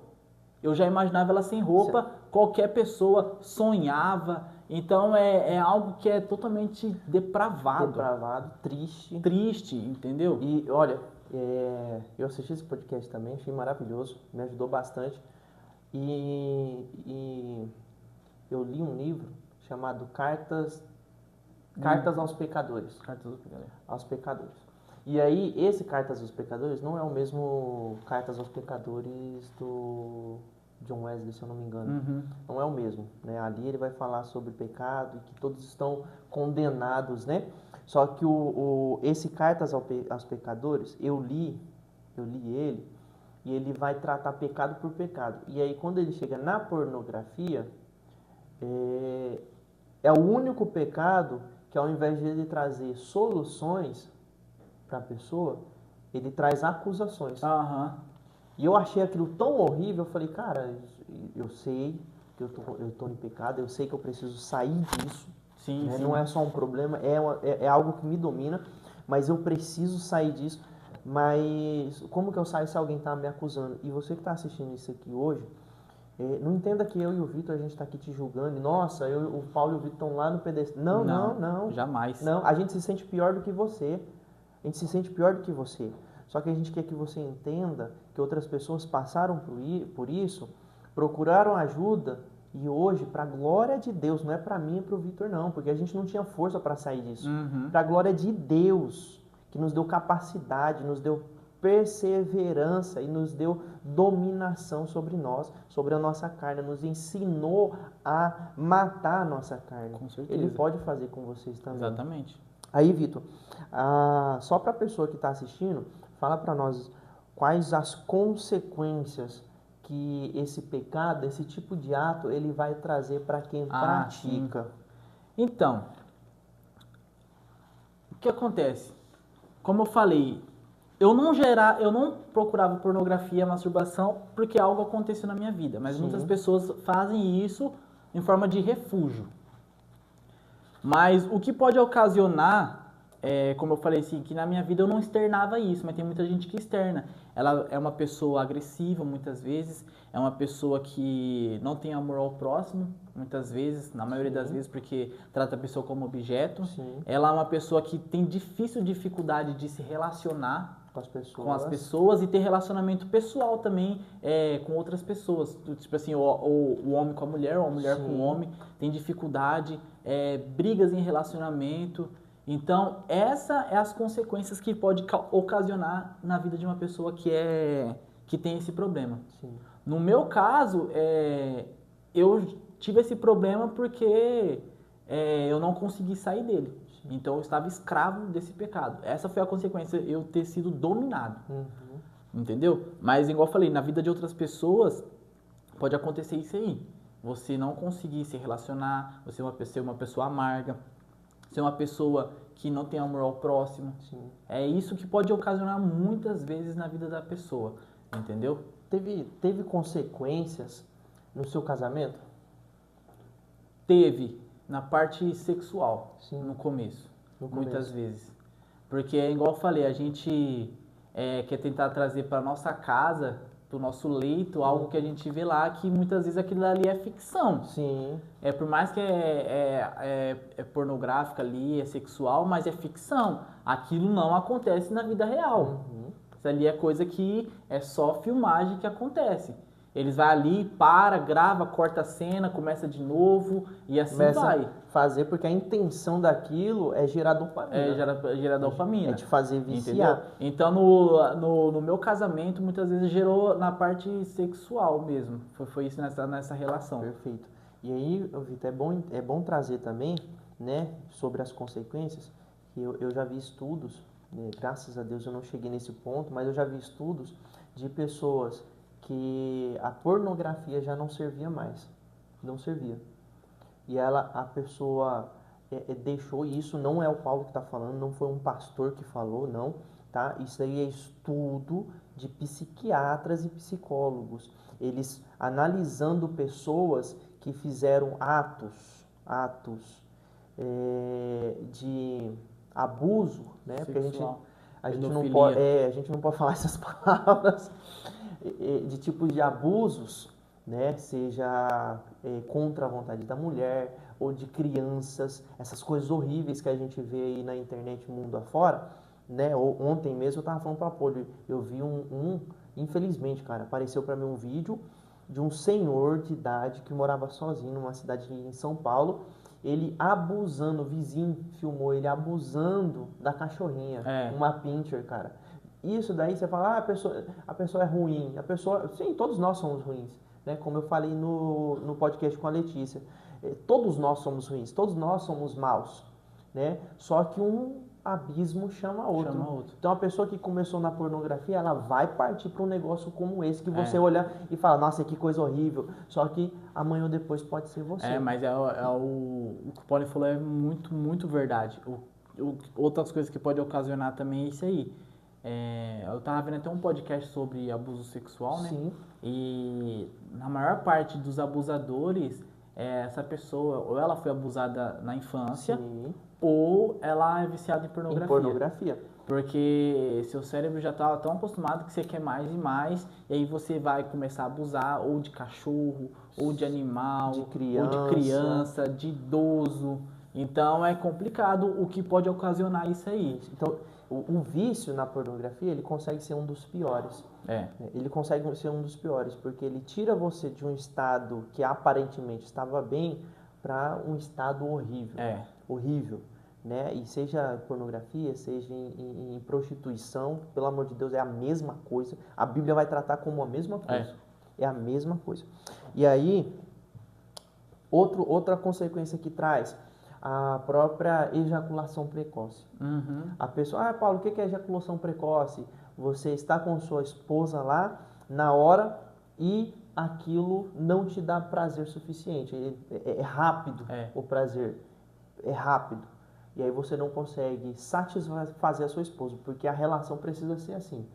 S2: Eu já imaginava ela sem roupa, certo. Qualquer pessoa sonhava. Então é algo que é totalmente depravado.
S1: Depravado, triste.
S2: Triste, entendeu?
S1: E olha, eu assisti esse podcast também, achei maravilhoso, me ajudou bastante. E eu li um livro chamado Cartas aos Pecadores. Aos Pecadores. E aí, esse Cartas aos Pecadores não é o mesmo Cartas aos Pecadores do John Wesley, se eu não me engano. Não é o mesmo, né? Ali ele vai falar sobre pecado e que todos estão condenados, né? Só que esse Cartas aos Pecadores, eu li ele, e ele vai tratar pecado por pecado. E aí, quando ele chega na pornografia, é o único pecado que, ao invés de ele trazer soluções para a pessoa, ele traz acusações. E eu achei aquilo tão horrível, eu falei, cara, eu sei que eu tô em pecado, eu sei que eu preciso sair disso.
S2: Sim,
S1: né?
S2: sim.
S1: Não é só um problema, é algo que me domina, mas eu preciso sair disso. Mas como que eu saio se alguém está me acusando? E você que está assistindo isso aqui hoje, não entenda que eu e o Vitor, a gente está aqui te julgando. E, nossa, o Paulo e o Vitor estão lá no pedestal. Não, não, não.
S2: Jamais.
S1: Não, a gente se sente pior do que você. A gente se sente pior do que você. Só que a gente quer que você entenda que outras pessoas passaram por isso, procuraram ajuda e hoje, para a glória de Deus, não é para mim e para o Vitor não, porque a gente não tinha força para sair disso. Para a glória de Deus, que nos deu capacidade, nos deu perseverança e nos deu dominação sobre nós, sobre a nossa carne, nos ensinou a matar a nossa carne.
S2: Com certeza.
S1: Ele pode fazer com vocês também.
S2: Exatamente.
S1: Aí, Vitor, só para a pessoa que está assistindo, fala para nós quais as consequências que esse pecado, esse tipo de ato, ele vai trazer para quem pratica.
S2: Sim. Então, o que acontece? Como eu falei, eu não procurava pornografia, masturbação, porque algo aconteceu na minha vida. Mas muitas pessoas fazem isso em forma de refúgio. Mas o que pode ocasionar, como eu falei assim, que na minha vida eu não externava isso, mas tem muita gente que externa. Ela é uma pessoa agressiva, muitas vezes, é uma pessoa que não tem amor ao próximo, muitas vezes, na maioria das vezes, porque trata a pessoa como objeto.
S1: Sim.
S2: Ela é uma pessoa que tem dificuldade de se relacionar
S1: com as
S2: pessoas e ter relacionamento pessoal também com outras pessoas. Tipo assim, o homem com a mulher, ou a mulher com o homem, tem dificuldade, brigas em relacionamento. Então, essa é as consequências que pode ocasionar na vida de uma pessoa que tem esse problema.
S1: Sim.
S2: No meu caso, eu tive esse problema porque eu não consegui sair dele. Então eu estava escravo desse pecado. Essa foi a consequência, eu ter sido dominado. Entendeu? Mas, igual eu falei, na vida de outras pessoas pode acontecer isso aí. Você não conseguir se relacionar, você ser uma pessoa amarga, ser uma pessoa que não tem amor ao próximo.
S1: Sim.
S2: É isso que pode ocasionar muitas vezes na vida da pessoa. Entendeu?
S1: Teve consequências no seu casamento?
S2: Teve. Na parte sexual,
S1: Sim.
S2: no começo,
S1: No
S2: muitas
S1: começo.
S2: vezes. Porque, igual eu falei, a gente quer tentar trazer para nossa casa, para o nosso leito, algo que a gente vê lá, que muitas vezes aquilo ali é ficção.
S1: Sim.
S2: Por mais que é pornográfico ali, é sexual, mas é ficção. Aquilo não acontece na vida real. Isso ali é coisa que é só filmagem que acontece. Eles vão ali, grava, corta a cena, começa de novo e assim
S1: Começa
S2: vai.
S1: a fazer, porque a intenção daquilo é gerar dopamina.
S2: Gerar dopamina.
S1: É te fazer viciar.
S2: Entendeu? Então, no meu casamento, muitas vezes gerou na parte sexual mesmo. Foi isso nessa relação.
S1: Perfeito. E aí, Vitor, é bom trazer também, né, sobre as consequências, que eu já vi estudos, né, graças a Deus eu não cheguei nesse ponto, mas eu já vi estudos de pessoas que a pornografia já não servia mais. Não servia. E a pessoa deixou, e isso não é o Paulo que está falando, não foi um pastor que falou, não, tá? Isso aí é estudo de psiquiatras e psicólogos. Eles analisando pessoas que fizeram atos de abuso, né? Porque a gente não pode falar essas palavras, de tipos de abusos, né? Seja contra a vontade da mulher ou de crianças, essas coisas horríveis que a gente vê aí na internet mundo afora, né? Ontem mesmo eu tava falando pra Poli, eu vi infelizmente, cara, apareceu para mim um vídeo de um senhor de idade que morava sozinho numa cidade em São Paulo, ele abusando, o vizinho filmou ele abusando da cachorrinha, uma pincher, cara. Isso daí você fala, a pessoa é ruim, sim, todos nós somos ruins, né? Como eu falei no podcast com a Letícia, todos nós somos ruins, todos nós somos maus, né? Só que um abismo chama outro. Então a pessoa que começou na pornografia, ela vai partir para um negócio como esse, que você olha e fala, nossa, que coisa horrível, só que amanhã ou depois pode ser você.
S2: Mas o que o Paulo falou é muito, muito verdade. Outras coisas que pode ocasionar também é isso aí. Eu tava vendo até um podcast sobre abuso sexual, né?
S1: Sim.
S2: E na maior parte dos abusadores essa pessoa, ou ela foi abusada na infância,
S1: Sim,
S2: ou ela é viciada em
S1: em
S2: pornografia.
S1: pornografia.
S2: Porque seu cérebro já está tão acostumado que você quer mais e mais, e aí você vai começar a abusar ou de cachorro, ou de animal,
S1: De
S2: ou de
S1: criança.
S2: criança, de idoso. Então é complicado o que pode ocasionar isso aí.
S1: Então, o vício na pornografia, ele consegue ser um dos piores.
S2: É,
S1: Ele consegue ser um dos piores, porque ele tira você de um estado que aparentemente estava bem para um estado horrível.
S2: é,
S1: Horrível. Né? E seja pornografia, seja em prostituição, pelo amor de Deus, é a mesma coisa. A Bíblia vai tratar como a mesma coisa. É a mesma coisa. E aí, outra consequência que traz, a própria ejaculação precoce.
S2: uhum,
S1: A pessoa, Paulo, o que é ejaculação precoce? Você está com sua esposa lá na hora e aquilo não te dá prazer suficiente. É rápido o prazer. É rápido. E aí você não consegue satisfazer a sua esposa, porque a relação precisa ser assim.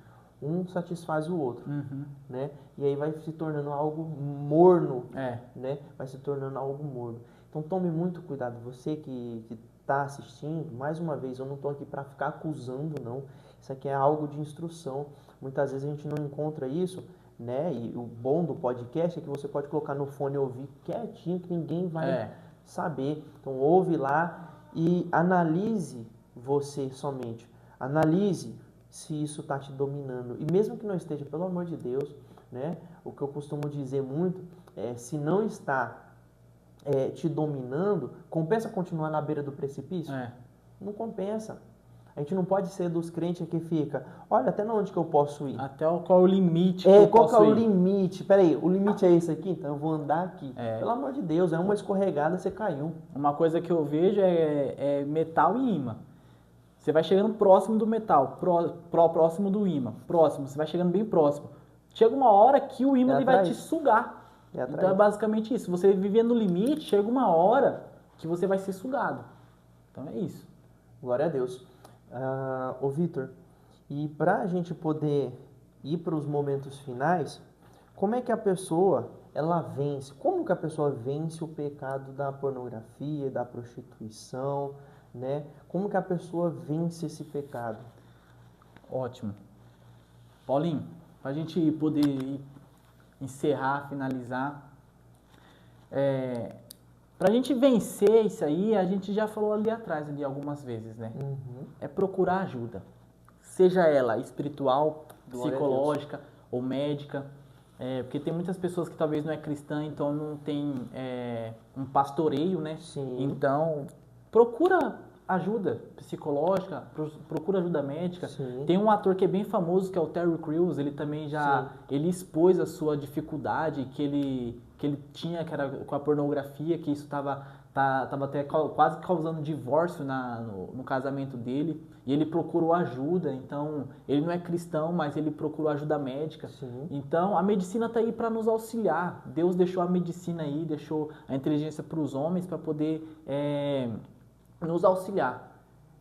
S1: Um satisfaz o outro,
S2: uhum,
S1: né? E aí vai se tornando algo morno,
S2: é,
S1: né? Vai se tornando algo morno. Então tome muito cuidado. Você que está assistindo, mais uma vez, eu não estou aqui para ficar acusando, não. Isso aqui é algo de instrução. Muitas vezes a gente não encontra isso, né? E o bom do podcast é que você pode colocar no fone e ouvir quietinho, que ninguém vai saber. Então ouve lá e analise você somente. Analise se isso está te dominando. E mesmo que não esteja, pelo amor de Deus, né? O que eu costumo dizer muito é, se não está te dominando, compensa continuar na beira do precipício? Não compensa. A gente não pode ser dos crentes que fica, olha, até onde que eu posso ir?
S2: Até qual é o limite que eu
S1: Qual
S2: posso
S1: que é o
S2: ir?
S1: limite? Peraí, o limite é esse aqui? Então eu vou andar aqui. Pelo amor de Deus, é uma escorregada, você caiu.
S2: Uma coisa que eu vejo é metal e ímã. Você vai chegando próximo do metal, próximo do ímã, próximo, você vai chegando bem próximo. Chega uma hora que o ímã ele vai te sugar. Então é basicamente isso. Você viver no limite, chega uma hora que você vai ser sugado. Então é isso.
S1: Glória a Deus. Ô Vitor, e para a gente poder ir para os momentos finais, como é que a pessoa ela vence? Como que a pessoa vence o pecado da pornografia, da prostituição, né? Como que a pessoa vence esse pecado?
S2: Ótimo. Paulinho, para a gente poder encerrar, finalizar, para a gente vencer isso aí, a gente já falou ali atrás, ali algumas vezes, né?
S1: Uhum.
S2: É procurar ajuda. Seja ela espiritual,
S1: Glória
S2: psicológica ou médica. Porque tem muitas pessoas que talvez não é cristã, então não tem um pastoreio, né?
S1: Sim.
S2: Então, procura ajuda psicológica, procura ajuda médica.
S1: Sim.
S2: Tem um ator que é bem famoso, que é o Terry Crews, ele também ele expôs a sua dificuldade que ele tinha, que era com a pornografia, que isso tava até quase causando divórcio no casamento dele, e ele procurou ajuda. Então ele não é cristão, mas ele procurou ajuda médica.
S1: Sim.
S2: Então a medicina está aí para nos auxiliar. Deus deixou a medicina aí, deixou a inteligência para os homens para poder nos auxiliar.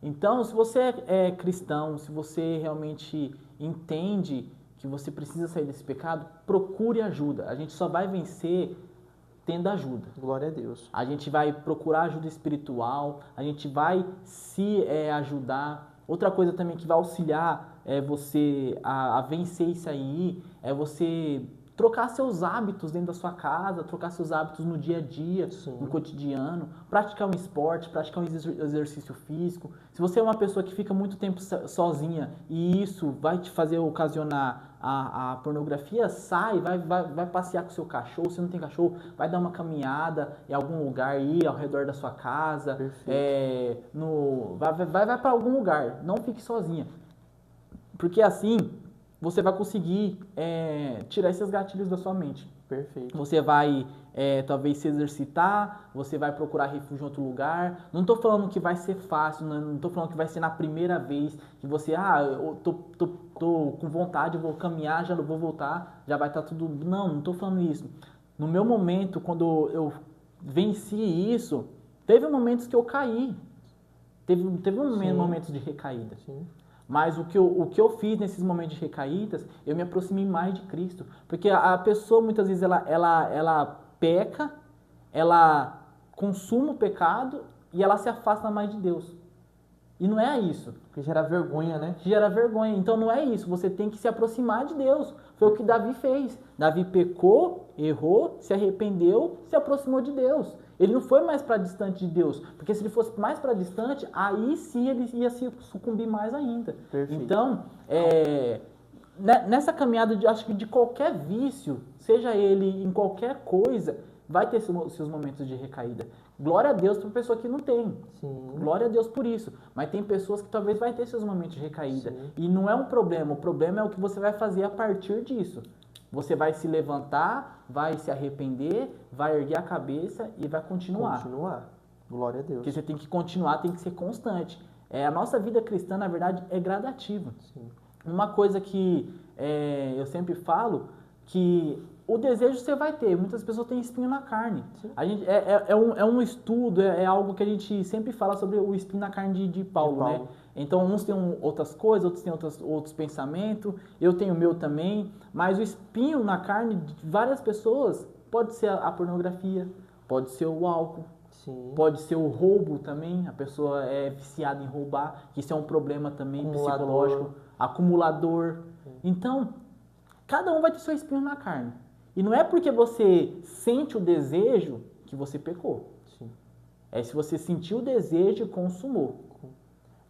S2: Então, se você é cristão, se você realmente entende que você precisa sair desse pecado, procure ajuda. A gente só vai vencer tendo ajuda.
S1: Glória a Deus.
S2: A gente vai procurar ajuda espiritual, a gente vai se ajudar. Outra coisa também que vai auxiliar você a vencer isso aí é você trocar seus hábitos dentro da sua casa, trocar seus hábitos no dia a dia,
S1: Sim.
S2: no cotidiano, praticar um esporte, praticar um exercício físico. Se você é uma pessoa que fica muito tempo sozinha e isso vai te fazer ocasionar a pornografia, sai, vai passear com o seu cachorro. Se não tem cachorro, vai dar uma caminhada em algum lugar aí ao redor da sua casa. Vai para algum lugar, não fique sozinha. Porque assim você vai conseguir tirar esses gatilhos da sua mente.
S1: Perfeito.
S2: Você vai talvez se exercitar, você vai procurar refúgio em outro lugar. Não estou falando que vai ser fácil, não estou falando que vai ser na primeira vez que você, eu tô com vontade, eu vou caminhar, já não vou voltar, já vai estar tudo... Não estou falando isso. No meu momento, quando eu venci isso, teve momentos que eu caí. Teve momentos de recaída.
S1: Sim.
S2: Mas o que eu fiz nesses momentos de recaídas, eu me aproximei mais de Cristo. Porque a pessoa, muitas vezes, ela peca, ela consuma o pecado e ela se afasta mais de Deus. E não é isso.
S1: Porque gera vergonha, né?
S2: Gera vergonha. Então não é isso. Você tem que se aproximar de Deus. Foi o que Davi fez. Davi pecou, errou, se arrependeu, se aproximou de Deus. Ele não foi mais para distante de Deus. Porque se ele fosse mais para distante, aí sim ele ia se sucumbir mais ainda.
S1: Perfeito.
S2: Então, nessa caminhada, acho que de qualquer vício, seja ele em qualquer coisa, vai ter seus momentos de recaída. Glória a Deus para pessoa que não tem.
S1: Sim.
S2: Glória a Deus por isso. Mas tem pessoas que talvez vai ter seus momentos de recaída.
S1: Sim.
S2: E não é um problema. O problema é o que você vai fazer a partir disso. Você vai se levantar, vai se arrepender, vai erguer a cabeça e vai continuar.
S1: Continuar. Glória a Deus.
S2: Porque você tem que continuar, tem que ser constante. A nossa vida cristã, na verdade, é gradativa.
S1: Sim.
S2: Uma coisa que eu sempre falo, que o desejo você vai ter. Muitas pessoas têm espinho na carne. A gente, é um estudo, é algo que a gente sempre fala sobre o espinho na carne de Paulo, né? Então, uns têm outras coisas, outros têm outros pensamentos, eu tenho o meu também, mas o espinho na carne de várias pessoas pode ser a pornografia, pode ser o álcool,
S1: Sim.
S2: pode ser o roubo também, a pessoa é viciada em roubar, que isso é um problema também psicológico, acumulador. Então, cada um vai ter seu espinho na carne. E não é porque você sente o desejo que você pecou.
S1: Sim.
S2: É se você sentiu o desejo e consumou.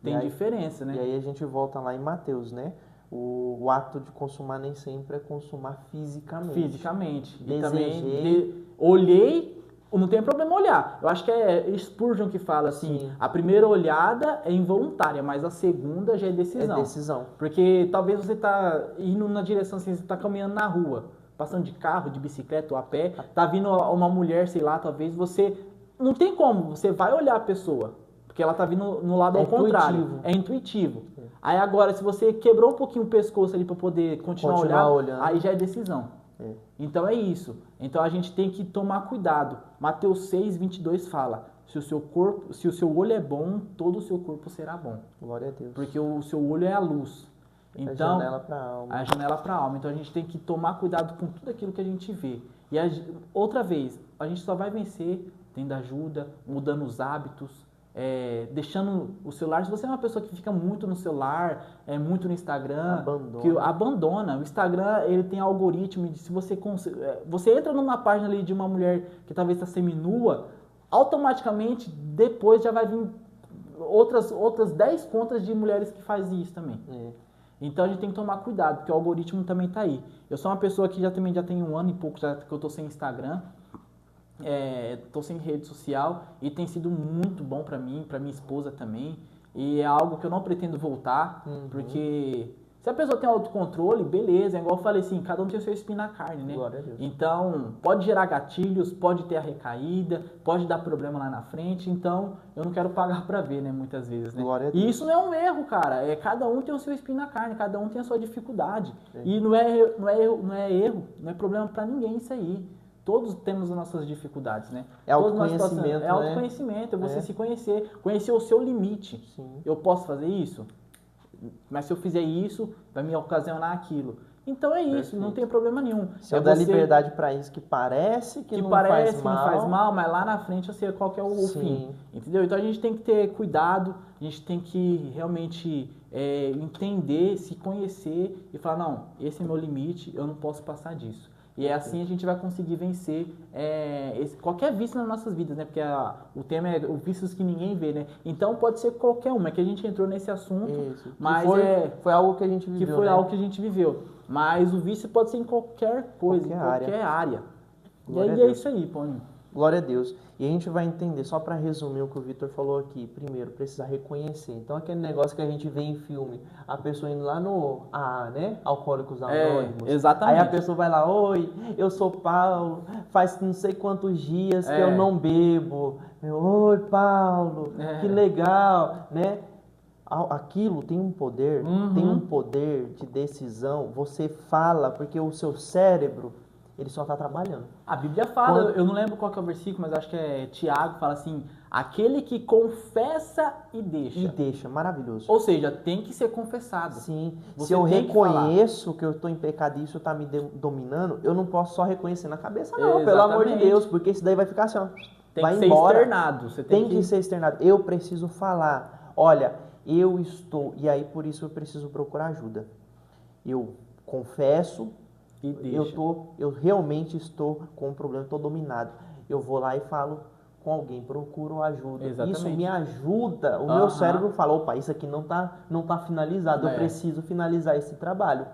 S2: Tem diferença, né?
S1: E aí a gente volta lá em Mateus, né? O ato de consumar nem sempre é consumar fisicamente.
S2: Fisicamente.
S1: Desejei.
S2: E também olhei, não tem problema olhar. Eu acho que é Spurgeon que fala assim,
S1: Sim.
S2: a primeira olhada é involuntária, mas a segunda já é decisão.
S1: É decisão.
S2: Porque talvez você tá indo na direção assim, você tá caminhando na rua, passando de carro, de bicicleta ou a pé, tá vindo uma mulher, sei lá, talvez você... Não tem como, você vai olhar a pessoa. Porque ela tá vindo no lado ao contrário. É intuitivo. Aí agora, se você quebrou um pouquinho o pescoço ali para poder continuar olhando, aí já é decisão. Então é isso. Então a gente tem que tomar cuidado. Mateus 6, 22 fala, se o seu olho é bom, todo o seu corpo será bom.
S1: Glória a Deus.
S2: Porque o seu olho é a luz. Então,
S1: a janela para a alma.
S2: A janela para a alma. Então a gente tem que tomar cuidado com tudo aquilo que a gente vê. E outra vez, a gente só vai vencer tendo ajuda, mudando os hábitos, deixando o celular. Se você é uma pessoa que fica muito no celular, muito no Instagram, abandona. O Instagram, ele tem algoritmo de se você entra numa página ali de uma mulher que talvez está seminua, automaticamente depois já vai vir outras 10 contas de mulheres que fazem isso também. Então a gente tem que tomar cuidado, porque o algoritmo também está aí. Eu sou uma pessoa que já tem 1 ano e pouco já que eu estou sem Instagram. Tô sem rede social e tem sido muito bom para mim, para minha esposa também, e é algo que eu não pretendo voltar, porque se a pessoa tem autocontrole, beleza, é igual eu falei assim, cada um tem o seu espinho na carne, né?
S1: Glória a Deus.
S2: Então, pode gerar gatilhos, pode ter a recaída, pode dar problema lá na frente, então eu não quero pagar para ver, né, muitas vezes, né?
S1: Glória a Deus.
S2: E isso não é um erro, cara, cada um tem o seu espinho na carne, cada um tem a sua dificuldade, e não é erro, não é problema para ninguém isso aí. Todos temos as nossas dificuldades, né?
S1: É autoconhecimento, né?
S2: É autoconhecimento, é você se conhecer o seu limite.
S1: Sim.
S2: Eu posso fazer isso? Mas se eu fizer isso, vai me ocasionar aquilo. Então é isso,
S1: Perfeito.
S2: Não tem problema nenhum.
S1: Se eu der liberdade para isso que parece que não faz mal,
S2: mas lá na frente eu sei qual que é o fim. Entendeu? Então a gente tem que ter cuidado, a gente tem que realmente entender, se conhecer e falar, não, esse é meu limite, eu não posso passar disso. E assim a gente vai conseguir vencer qualquer vício nas nossas vidas, né? Porque o tema é os vícios que ninguém vê, né? Então pode ser qualquer um, é que a gente entrou nesse assunto, mas
S1: foi algo que a gente viveu,
S2: algo que a gente viveu. Mas o vício pode ser em qualquer coisa, qualquer área. E aí é isso aí, Paulinho.
S1: Glória a Deus. E a gente vai entender, só para resumir o que o Vitor falou aqui, primeiro, precisa reconhecer. Então, aquele negócio que a gente vê em filme, a pessoa indo lá no AA, né? Alcoólicos Anônimos.
S2: Exatamente.
S1: Aí a pessoa vai lá, oi, eu sou Paulo, faz não sei quantos dias que eu não bebo. Oi, Paulo, que legal, né? Aquilo tem um poder, tem um poder de decisão. Você fala, porque o seu cérebro, ele só está trabalhando.
S2: A Bíblia fala, eu não lembro qual que é o versículo, mas acho que é Tiago, fala assim, aquele que confessa e deixa.
S1: E deixa, maravilhoso.
S2: Ou seja, tem que ser confessado.
S1: Sim,
S2: Você
S1: se eu
S2: tem que
S1: reconheço que eu estou em pecado e isso está me dominando, eu não posso só reconhecer na cabeça, não, pelo amor de
S2: Exatamente.
S1: Deus, porque isso daí vai ficar assim, ó,
S2: Tem
S1: vai
S2: que ser
S1: embora.
S2: externado. Você
S1: Tem que ser externado. Eu preciso falar, olha, eu estou, e aí por isso eu preciso procurar ajuda. Eu confesso,
S2: E deixa.
S1: eu realmente estou com um problema, estou dominado. Eu vou lá e falo com alguém, procuro ajuda.
S2: Exatamente.
S1: Isso me ajuda. O meu cérebro fala, opa, isso aqui não tá finalizado, eu preciso finalizar esse trabalho.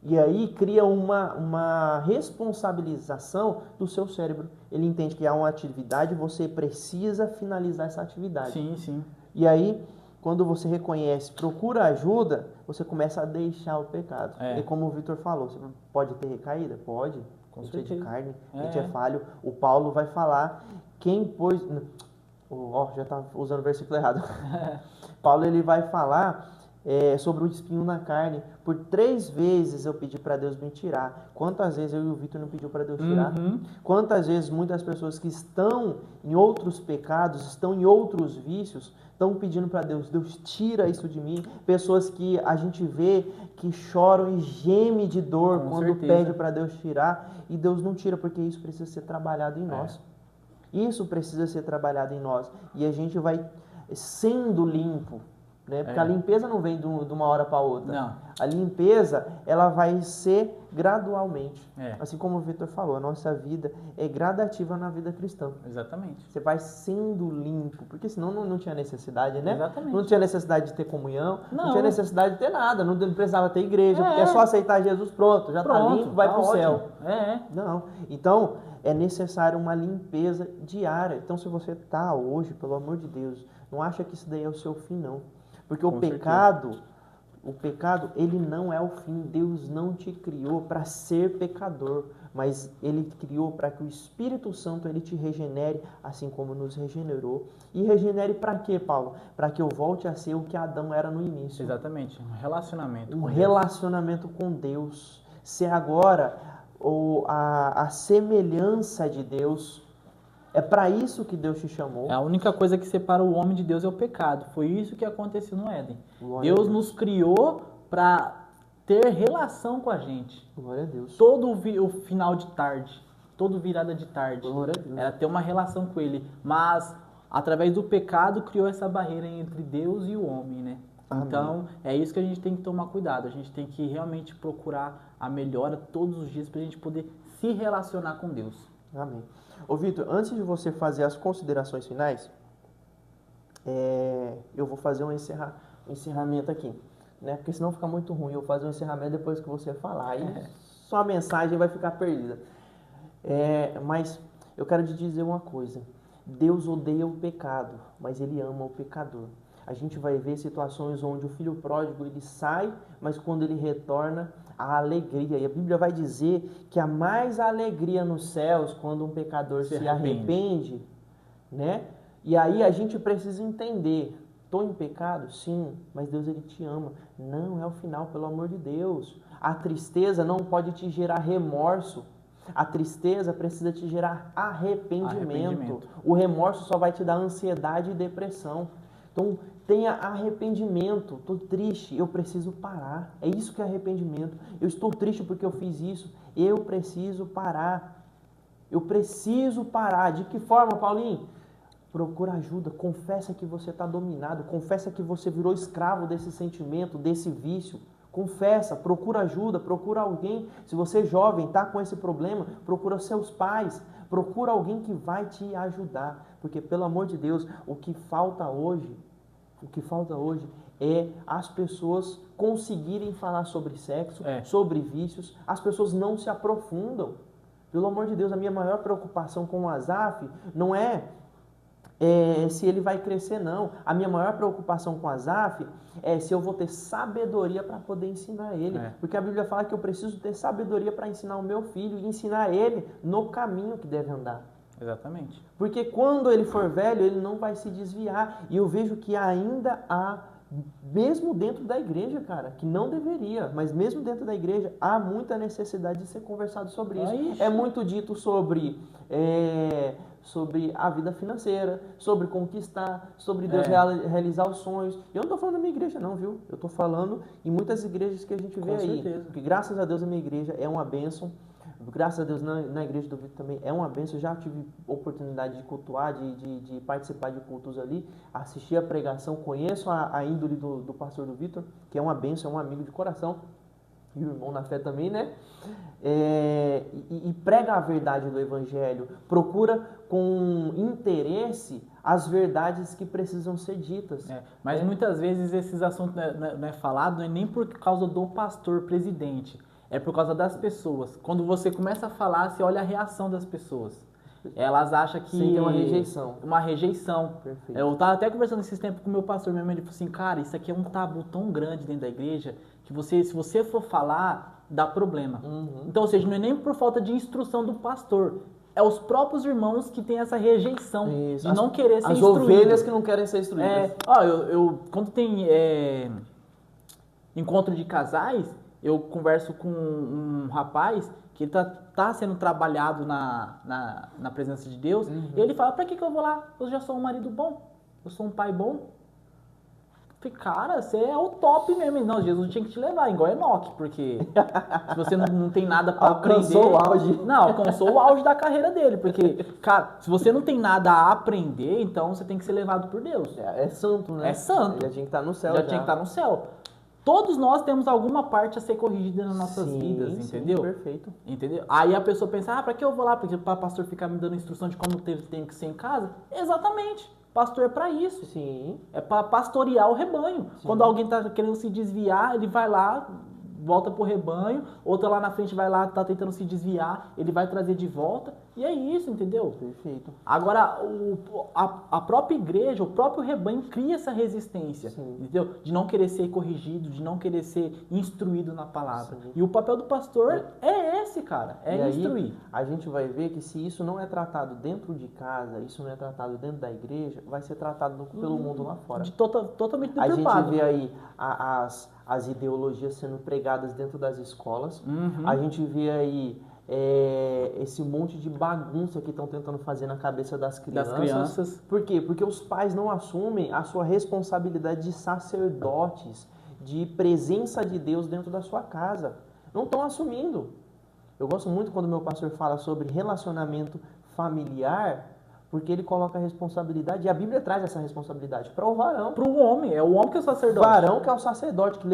S1: E aí cria uma responsabilização do seu cérebro. Ele entende que há uma atividade, você precisa finalizar essa atividade.
S2: Sim, sim.
S1: E aí, quando você reconhece, procura ajuda, você começa a deixar o pecado. E como o Vitor falou, você pode ter recaída? Pode. A gente é de carne, a gente é falho. O Paulo vai falar, quem pôs... Ó, já está usando o versículo errado. Paulo, ele vai falar sobre o espinho na carne. Por 3 vezes eu pedi para Deus me tirar. Quantas vezes eu e o Vitor não pediu para Deus tirar? Quantas vezes muitas pessoas que estão em outros pecados, estão em outros vícios, estão pedindo para Deus, Deus tira isso de mim. Pessoas que a gente vê que choram e gemem de dor quando pede para Deus tirar, e Deus não tira, porque isso precisa ser trabalhado em nós. Isso precisa ser trabalhado em nós. E a gente vai sendo limpo, né? Porque a limpeza não vem de uma hora para outra.
S2: Não.
S1: A limpeza, ela vai ser gradualmente. Assim como o Vitor falou, a nossa vida é gradativa na vida cristã.
S2: Exatamente.
S1: Você vai sendo limpo, porque senão não tinha necessidade, né?
S2: Exatamente.
S1: Não tinha necessidade de ter comunhão, não tinha necessidade de ter nada, não precisava ter igreja, porque é só aceitar Jesus, pronto, já está limpo, vai para o céu. Não. Então, é necessário uma limpeza diária. Então, se você está hoje, pelo amor de Deus, não acha que isso daí é o seu fim, não. Porque o pecado, ele não é o fim. Deus não te criou para ser pecador, mas ele criou para que o Espírito Santo ele te regenere, assim como nos regenerou. E regenere para quê, Paulo? Para que eu volte a ser o que Adão era no início.
S2: Exatamente, um relacionamento.
S1: Um relacionamento com Deus. Ser agora a semelhança de Deus. É para isso que Deus te chamou.
S2: A única coisa que separa o homem de Deus é o pecado. Foi isso que aconteceu no Éden.
S1: Glória a Deus.
S2: Deus nos criou para ter relação com a gente.
S1: Glória a Deus.
S2: Todo o final de tarde, toda virada de tarde,
S1: Glória a Deus.
S2: era ter uma relação com Ele. Mas, através do pecado, criou essa barreira entre Deus e o homem, né?
S1: Amém.
S2: Então, é isso que a gente tem que tomar cuidado. A gente tem que realmente procurar a melhora todos os dias para a gente poder se relacionar com Deus.
S1: Amém. Ô Vitor, antes de você fazer as considerações finais, eu vou fazer um encerramento aqui, né? Porque senão fica muito ruim eu fazer um encerramento depois que você falar. Aí sua mensagem vai ficar perdida. Mas eu quero te dizer uma coisa. Deus odeia o pecado, mas Ele ama o pecador. A gente vai ver situações onde o filho pródigo ele sai, mas quando ele retorna, a alegria. E a Bíblia vai dizer que há mais alegria nos céus quando um pecador se arrepende, né? E aí a gente precisa entender, estou em pecado? Sim, mas Deus ele te ama. Não é o final, pelo amor de Deus. A tristeza não pode te gerar remorso. A tristeza precisa te gerar arrependimento. O remorso só vai te dar ansiedade e depressão. Então, tenha arrependimento. Estou triste, eu preciso parar. É isso que é arrependimento. Eu estou triste porque eu fiz isso. Eu preciso parar. Eu preciso parar. De que forma, Paulinho? Procura ajuda. Confessa que você está dominado. Confessa que você virou escravo desse sentimento, desse vício. Confessa, procura ajuda, procura alguém. Se você é jovem, está com esse problema, procura seus pais. Procura alguém que vai te ajudar. Porque, pelo amor de Deus, o que falta hoje é as pessoas conseguirem falar sobre sexo, sobre vícios. As pessoas não se aprofundam. Pelo amor de Deus, a minha maior preocupação com o Azaf não é se ele vai crescer, não. A minha maior preocupação com o Azaf é se eu vou ter sabedoria para poder ensinar ele. Porque a Bíblia fala que eu preciso ter sabedoria para ensinar o meu filho e ensinar ele no caminho que deve andar.
S2: Exatamente.
S1: Porque quando ele for velho, ele não vai se desviar. E eu vejo que ainda há mesmo dentro da igreja, cara, que não deveria, mas mesmo dentro da igreja, há muita necessidade de ser conversado sobre isso. É muito dito sobre a vida financeira, sobre conquistar, sobre Deus realizar os sonhos. Eu não estou falando da minha igreja não, viu? Eu estou falando em muitas igrejas que a gente vê aí. Porque graças a Deus a minha igreja é uma bênção. Graças a Deus na igreja do Vitor também é uma bênção. Eu já tive oportunidade de cultuar, de participar de cultos ali, assistir a pregação, conheço a índole do pastor do Vitor, que é uma bênção, é um amigo de coração, e o irmão na fé também, né? E prega a verdade do evangelho, procura com interesse as verdades que precisam ser ditas.
S2: Mas muitas vezes esses assuntos não é falado, não é nem por causa do pastor presidente. É por causa das pessoas. Quando você começa a falar, você olha a reação das pessoas. Elas acham que...
S1: Sim, tem uma rejeição.
S2: Uma rejeição.
S1: Perfeito.
S2: Eu estava até conversando esses tempos com o meu pastor, minha mãe, ele falou assim, cara, isso aqui é um tabu tão grande dentro da igreja, que se você for falar, dá problema. Então, ou seja, não é nem por falta de instrução do pastor. É os próprios irmãos que têm essa rejeição de não querer ser instruído. As
S1: ovelhas que não querem ser instruídas.
S2: Quando tem encontro de casais, eu converso com um rapaz que tá sendo trabalhado na presença de Deus, e ele fala, pra que eu vou lá? Eu já sou um marido bom, eu sou um pai bom. Eu falei, cara, você é o top mesmo. Não, Jesus tinha que te levar, igual Enoque, porque se você não tem nada pra aprender...
S1: Alcançou o auge.
S2: Não, alcançou o auge da carreira dele, porque, cara, se você não tem nada a aprender, então você tem que ser levado por Deus.
S1: É santo, né?
S2: É santo.
S1: Já tinha que estar no céu.
S2: Já tinha que estar no céu. Todos nós temos alguma parte a ser corrigida nas nossas vidas, entendeu?
S1: Sim, perfeito.
S2: Entendeu? Aí a pessoa pensa, pra que eu vou lá? Porque para pastor ficar me dando instrução de como tem que ser em casa? Exatamente. Pastor é para isso.
S1: Sim.
S2: É para pastorear o rebanho. Sim. Quando alguém tá querendo se desviar, ele vai lá, volta pro rebanho, outro lá na frente vai lá, tá tentando se desviar, ele vai trazer de volta. E é isso, entendeu?
S1: Perfeito.
S2: Agora, a própria igreja, o próprio rebanho cria essa resistência, entendeu? De não querer ser corrigido, de não querer ser instruído na palavra. Sim. E o papel do pastor é esse, cara, é instruir.
S1: Aí, a gente vai ver que se isso não é tratado dentro de casa, isso não é tratado dentro da igreja, vai ser tratado pelo mundo lá fora.
S2: Totalmente deturpado.
S1: A gente vê aí as ideologias sendo pregadas dentro das escolas, a gente vê aí esse monte de bagunça que estão tentando fazer na cabeça das crianças. Por quê? Porque os pais não assumem a sua responsabilidade de sacerdotes, de presença de Deus dentro da sua casa. Não estão assumindo. Eu gosto muito quando meu pastor fala sobre relacionamento familiar, porque ele coloca a responsabilidade, e a Bíblia traz essa responsabilidade para o varão.
S2: Para o homem, é o homem que é o sacerdote.
S1: O varão que é o sacerdote, que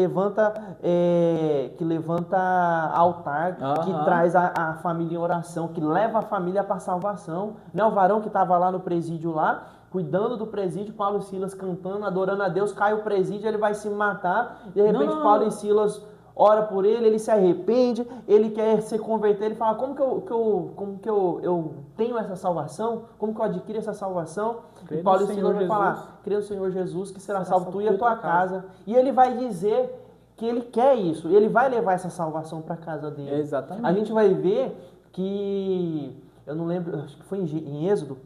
S1: levanta altar, que traz a família em oração, que leva a família para a salvação. Não é o varão que estava lá no presídio lá, cuidando do presídio, Paulo e Silas cantando, adorando a Deus, cai o presídio, ele vai se matar, de repente Paulo e Silas ora por ele se arrepende, ele quer se converter, ele fala, como que eu tenho essa salvação? Como que eu adquiro essa salvação? E Paulo e Silas vai falar, crê no Senhor Jesus, que será salvo tu e a tua casa. E ele vai dizer que ele quer isso, ele vai levar essa salvação para a casa dele.
S2: Exatamente.
S1: A gente vai ver que, eu não lembro, acho que foi em Êxodo,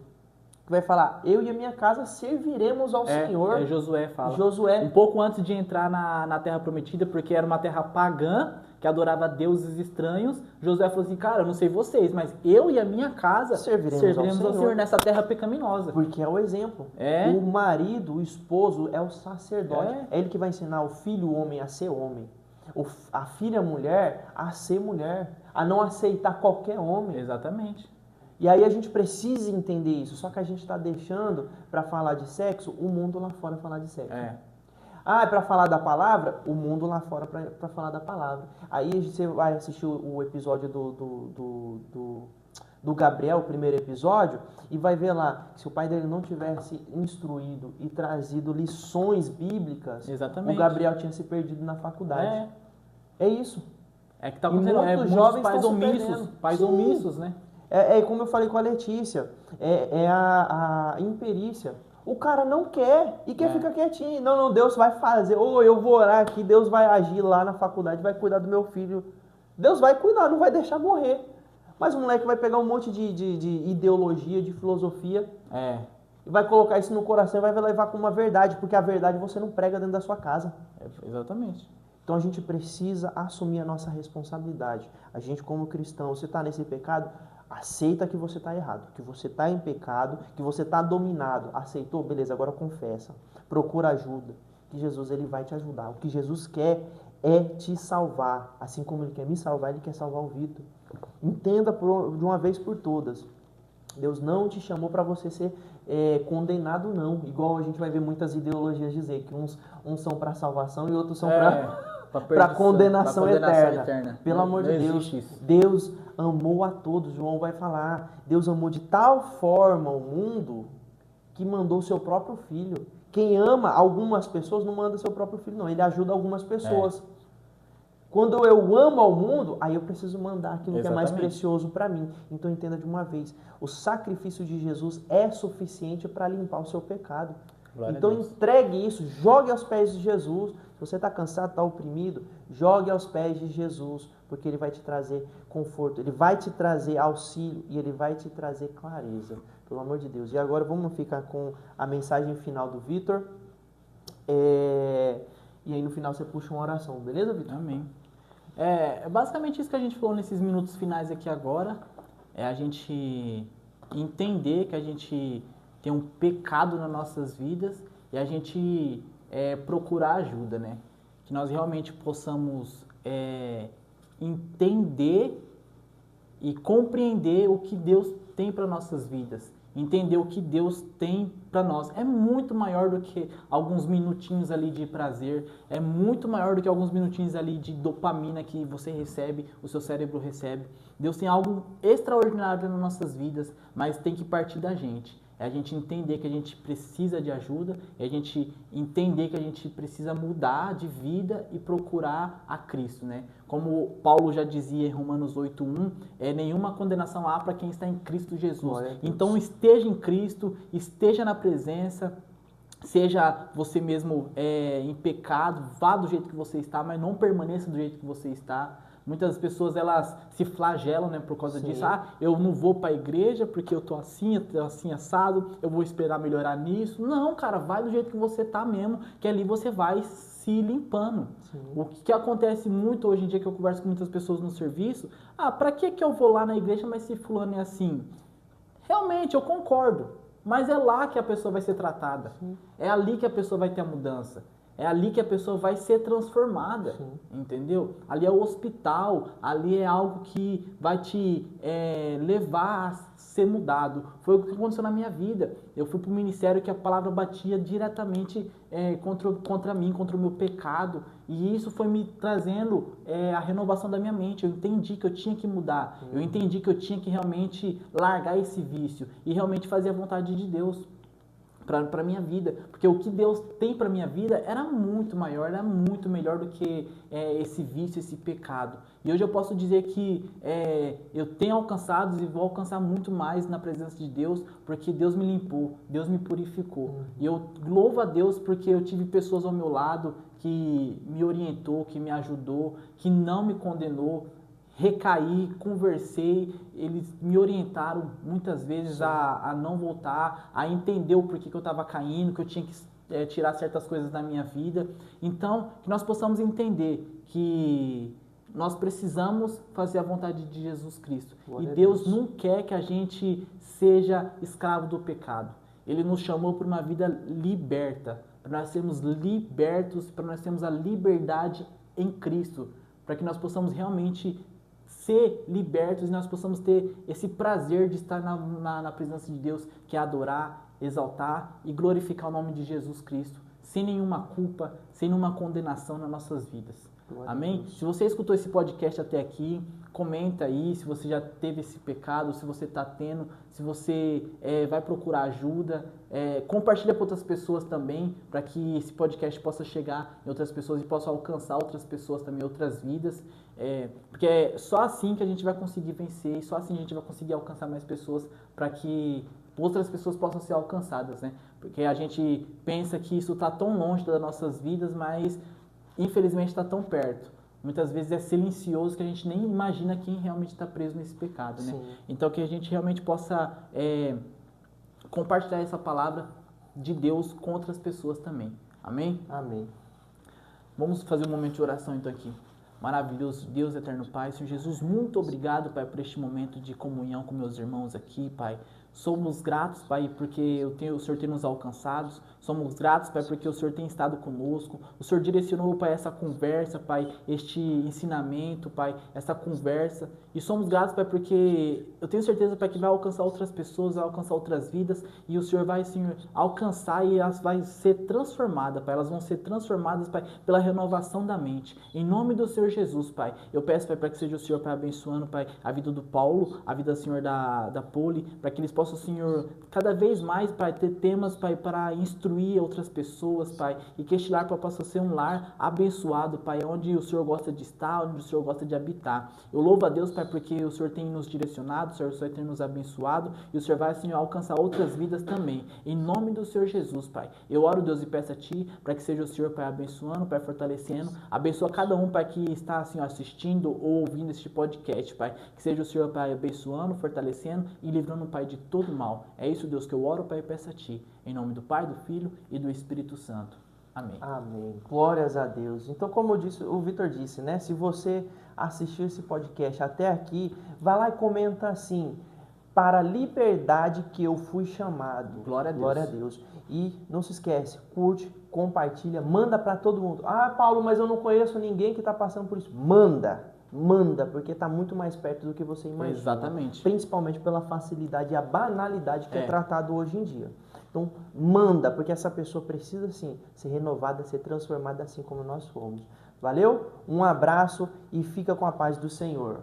S1: que vai falar, eu e a minha casa serviremos ao Senhor.
S2: Josué fala.
S1: Josué.
S2: Um pouco antes de entrar na Terra Prometida, porque era uma terra pagã, que adorava deuses estranhos, Josué falou assim, cara, eu não sei vocês, mas eu e a minha casa serviremos ao Senhor nessa terra pecaminosa.
S1: Porque é o exemplo. O marido, o esposo, é o sacerdote. É ele que vai ensinar o filho, o homem, a ser homem. A filha, a mulher, a ser mulher. A não aceitar qualquer homem.
S2: Exatamente.
S1: E aí a gente precisa entender isso, só que a gente está deixando para falar de sexo, o mundo lá fora falar de sexo. É para falar da palavra, o mundo lá fora para falar da palavra. Aí você vai assistir o episódio do Gabriel, o primeiro episódio, e vai ver lá, se o pai dele não tivesse instruído e trazido lições bíblicas, o Gabriel tinha se perdido na faculdade. É isso.
S2: É que tá acontecendo, muitos jovens pais omissos, né?
S1: É como eu falei com a Letícia, é a imperícia. O cara não quer e quer ficar quietinho. Não, Deus vai fazer. Ou eu vou orar aqui, Deus vai agir lá na faculdade, vai cuidar do meu filho. Deus vai cuidar, não vai deixar morrer. Mas o moleque vai pegar um monte de ideologia, de filosofia. e vai colocar isso no coração e vai levar como uma verdade, porque a verdade você não prega dentro da sua casa.
S2: Exatamente.
S1: Então a gente precisa assumir a nossa responsabilidade. A gente como cristão, você está nesse pecado, aceita que você está errado, que você está em pecado, que você está dominado. Aceitou? Beleza, agora confessa. Procura ajuda. Que Jesus ele vai te ajudar. O que Jesus quer é te salvar. Assim como ele quer me salvar, ele quer salvar o Vitor. Entenda de uma vez por todas. Deus não te chamou para você ser condenado, não. Igual a gente vai ver muitas ideologias dizer que uns são para salvação e outros são para condenação eterna. Pelo amor de Deus, Deus amou a todos. João vai falar, Deus amou de tal forma o mundo que mandou o seu próprio filho. Quem ama algumas pessoas não manda seu próprio filho, não. Ele ajuda algumas pessoas. Quando eu amo ao mundo, aí eu preciso mandar aquilo que é mais precioso para mim. Então entenda de uma vez, o sacrifício de Jesus é suficiente para limpar o seu pecado. Então entregue isso, jogue aos pés de Jesus. Se você está cansado, está oprimido, jogue aos pés de Jesus, porque Ele vai te trazer conforto, Ele vai te trazer auxílio e Ele vai te trazer clareza, pelo amor de Deus. E agora vamos ficar com a mensagem final do Vitor. E aí no final você puxa uma oração, beleza, Vitor?
S2: Amém. É basicamente isso que a gente falou nesses minutos finais aqui agora. É a gente entender que a gente tem um pecado nas nossas vidas e a gente procurar ajuda, né? Que nós realmente possamos entender e compreender o que Deus tem para nossas vidas. Entender o que Deus tem para nós. É muito maior do que alguns minutinhos ali de prazer, é muito maior do que alguns minutinhos ali de dopamina que você recebe, o seu cérebro recebe. Deus tem algo extraordinário nas nossas vidas, mas tem que partir da gente. É a gente entender que a gente precisa de ajuda, é a gente entender que a gente precisa mudar de vida e procurar a Cristo, né? Como Paulo já dizia em Romanos 8:1, nenhuma condenação há para quem está em Cristo Jesus. Então esteja em Cristo, esteja na presença, seja você mesmo em pecado, vá do jeito que você está, mas não permaneça do jeito que você está. Muitas pessoas, elas se flagelam, né, por causa disso. Eu não vou para a igreja porque eu tô assim assado, eu vou esperar melhorar nisso. Não, cara, vai do jeito que você tá mesmo, que ali você vai se limpando. Sim. O que acontece muito hoje em dia, que eu converso com muitas pessoas no serviço, para que eu vou lá na igreja, mas se fulano é assim? Realmente, eu concordo, mas é lá que a pessoa vai ser tratada. Sim. É ali que a pessoa vai ter a mudança. É ali que a pessoa vai ser transformada, entendeu? Ali é o hospital, ali é algo que vai te levar a ser mudado. Foi o que aconteceu na minha vida. Eu fui para o ministério que a palavra batia diretamente contra mim, contra o meu pecado. E isso foi me trazendo a renovação da minha mente. Eu entendi que eu tinha que mudar. Eu entendi que eu tinha que realmente largar esse vício e realmente fazer a vontade de Deus para minha vida, porque o que Deus tem para minha vida era muito maior, era muito melhor do que esse vício, esse pecado. E hoje eu posso dizer que eu tenho alcançado e vou alcançar muito mais na presença de Deus, porque Deus me limpou, Deus me purificou. E eu louvo a Deus porque eu tive pessoas ao meu lado que me orientou, que me ajudou, que não me condenou. Recaí, conversei, eles me orientaram muitas vezes a não voltar, a entender o porquê que eu estava caindo, que eu tinha que tirar certas coisas da minha vida. Então, que nós possamos entender que nós precisamos fazer a vontade de Jesus Cristo. E Deus não quer que a gente seja escravo do pecado. Ele nos chamou para uma vida liberta, para nós sermos libertos, para nós termos a liberdade em Cristo, para que nós possamos realmente ser libertos e nós possamos ter esse prazer de estar na presença de Deus, que é adorar, exaltar e glorificar o nome de Jesus Cristo, sem nenhuma culpa, sem nenhuma condenação nas nossas vidas. Amém? Se você escutou esse podcast até aqui, comenta aí se você já teve esse pecado, se você está tendo, se você vai procurar ajuda. Compartilha para outras pessoas também, para que esse podcast possa chegar em outras pessoas e possa alcançar outras pessoas também, outras vidas. Porque é só assim que a gente vai conseguir vencer, só assim a gente vai conseguir alcançar mais pessoas, para que outras pessoas possam ser alcançadas, né? Porque a gente pensa que isso está tão longe das nossas vidas, mas infelizmente está tão perto. Muitas vezes é silencioso que a gente nem imagina quem realmente está preso nesse pecado, né? Então que a gente realmente possa compartilhar essa palavra de Deus com outras pessoas também. Amém?
S1: Amém.
S2: Vamos fazer um momento de oração então aqui. Maravilhoso Deus, eterno Pai, Senhor Jesus, muito obrigado, Pai, por este momento de comunhão com meus irmãos aqui, Pai. Somos gratos, Pai, porque o Senhor tem nos alcançado. Somos gratos, Pai, porque o Senhor tem estado conosco. O Senhor direcionou, Pai, essa conversa, Pai, este ensinamento, Pai, essa conversa. E somos gratos, Pai, porque eu tenho certeza, Pai, que vai alcançar outras pessoas, vai alcançar outras vidas. E o Senhor vai, Senhor, alcançar e elas vão ser transformadas, Pai. Elas vão ser transformadas, Pai, pela renovação da mente. Em nome do Senhor Jesus, Pai. Eu peço, Pai, para que seja o Senhor, Pai, abençoando, Pai, a vida do Paulo, a vida, Senhor, da Poli, para que eles possam, Senhor, cada vez mais, Pai, ter temas, Pai, para instruir outras pessoas, Pai, e que este lar, Pai, possa ser um lar abençoado, Pai, onde o Senhor gosta de estar, onde o Senhor gosta de habitar. Eu louvo a Deus, Pai, porque o Senhor tem nos direcionado, o Senhor tem nos abençoado, e o Senhor vai, Senhor, alcançar outras vidas também. Em nome do Senhor Jesus, Pai. Eu oro, Deus, e peço a Ti, para que seja o Senhor, Pai, abençoando, Pai, fortalecendo. Abençoa cada um, Pai, que está, assim, assistindo ou ouvindo este podcast, Pai. Que seja o Senhor, Pai, abençoando, fortalecendo e livrando, Pai, de todo mal. É isso, Deus, que eu oro, Pai, e peço a Ti. Em nome do Pai, do Filho e do Espírito Santo. Amém.
S1: Amém. Glórias a Deus. Então, como o Vitor disse, né? Se você assistiu esse podcast até aqui, vai lá e comenta assim: para a liberdade que eu fui chamado.
S2: Glória a Deus.
S1: Glória a Deus. E não se esquece, curte, compartilha, manda para todo mundo. Ah, Paulo, mas eu não conheço ninguém que está passando por isso. Manda, porque está muito mais perto do que você imagina.
S2: Exatamente.
S1: Principalmente pela facilidade e a banalidade que é tratado hoje em dia. Então, manda, porque essa pessoa precisa, sim, ser renovada, ser transformada assim como nós fomos. Valeu? Um abraço e fica com a paz do Senhor.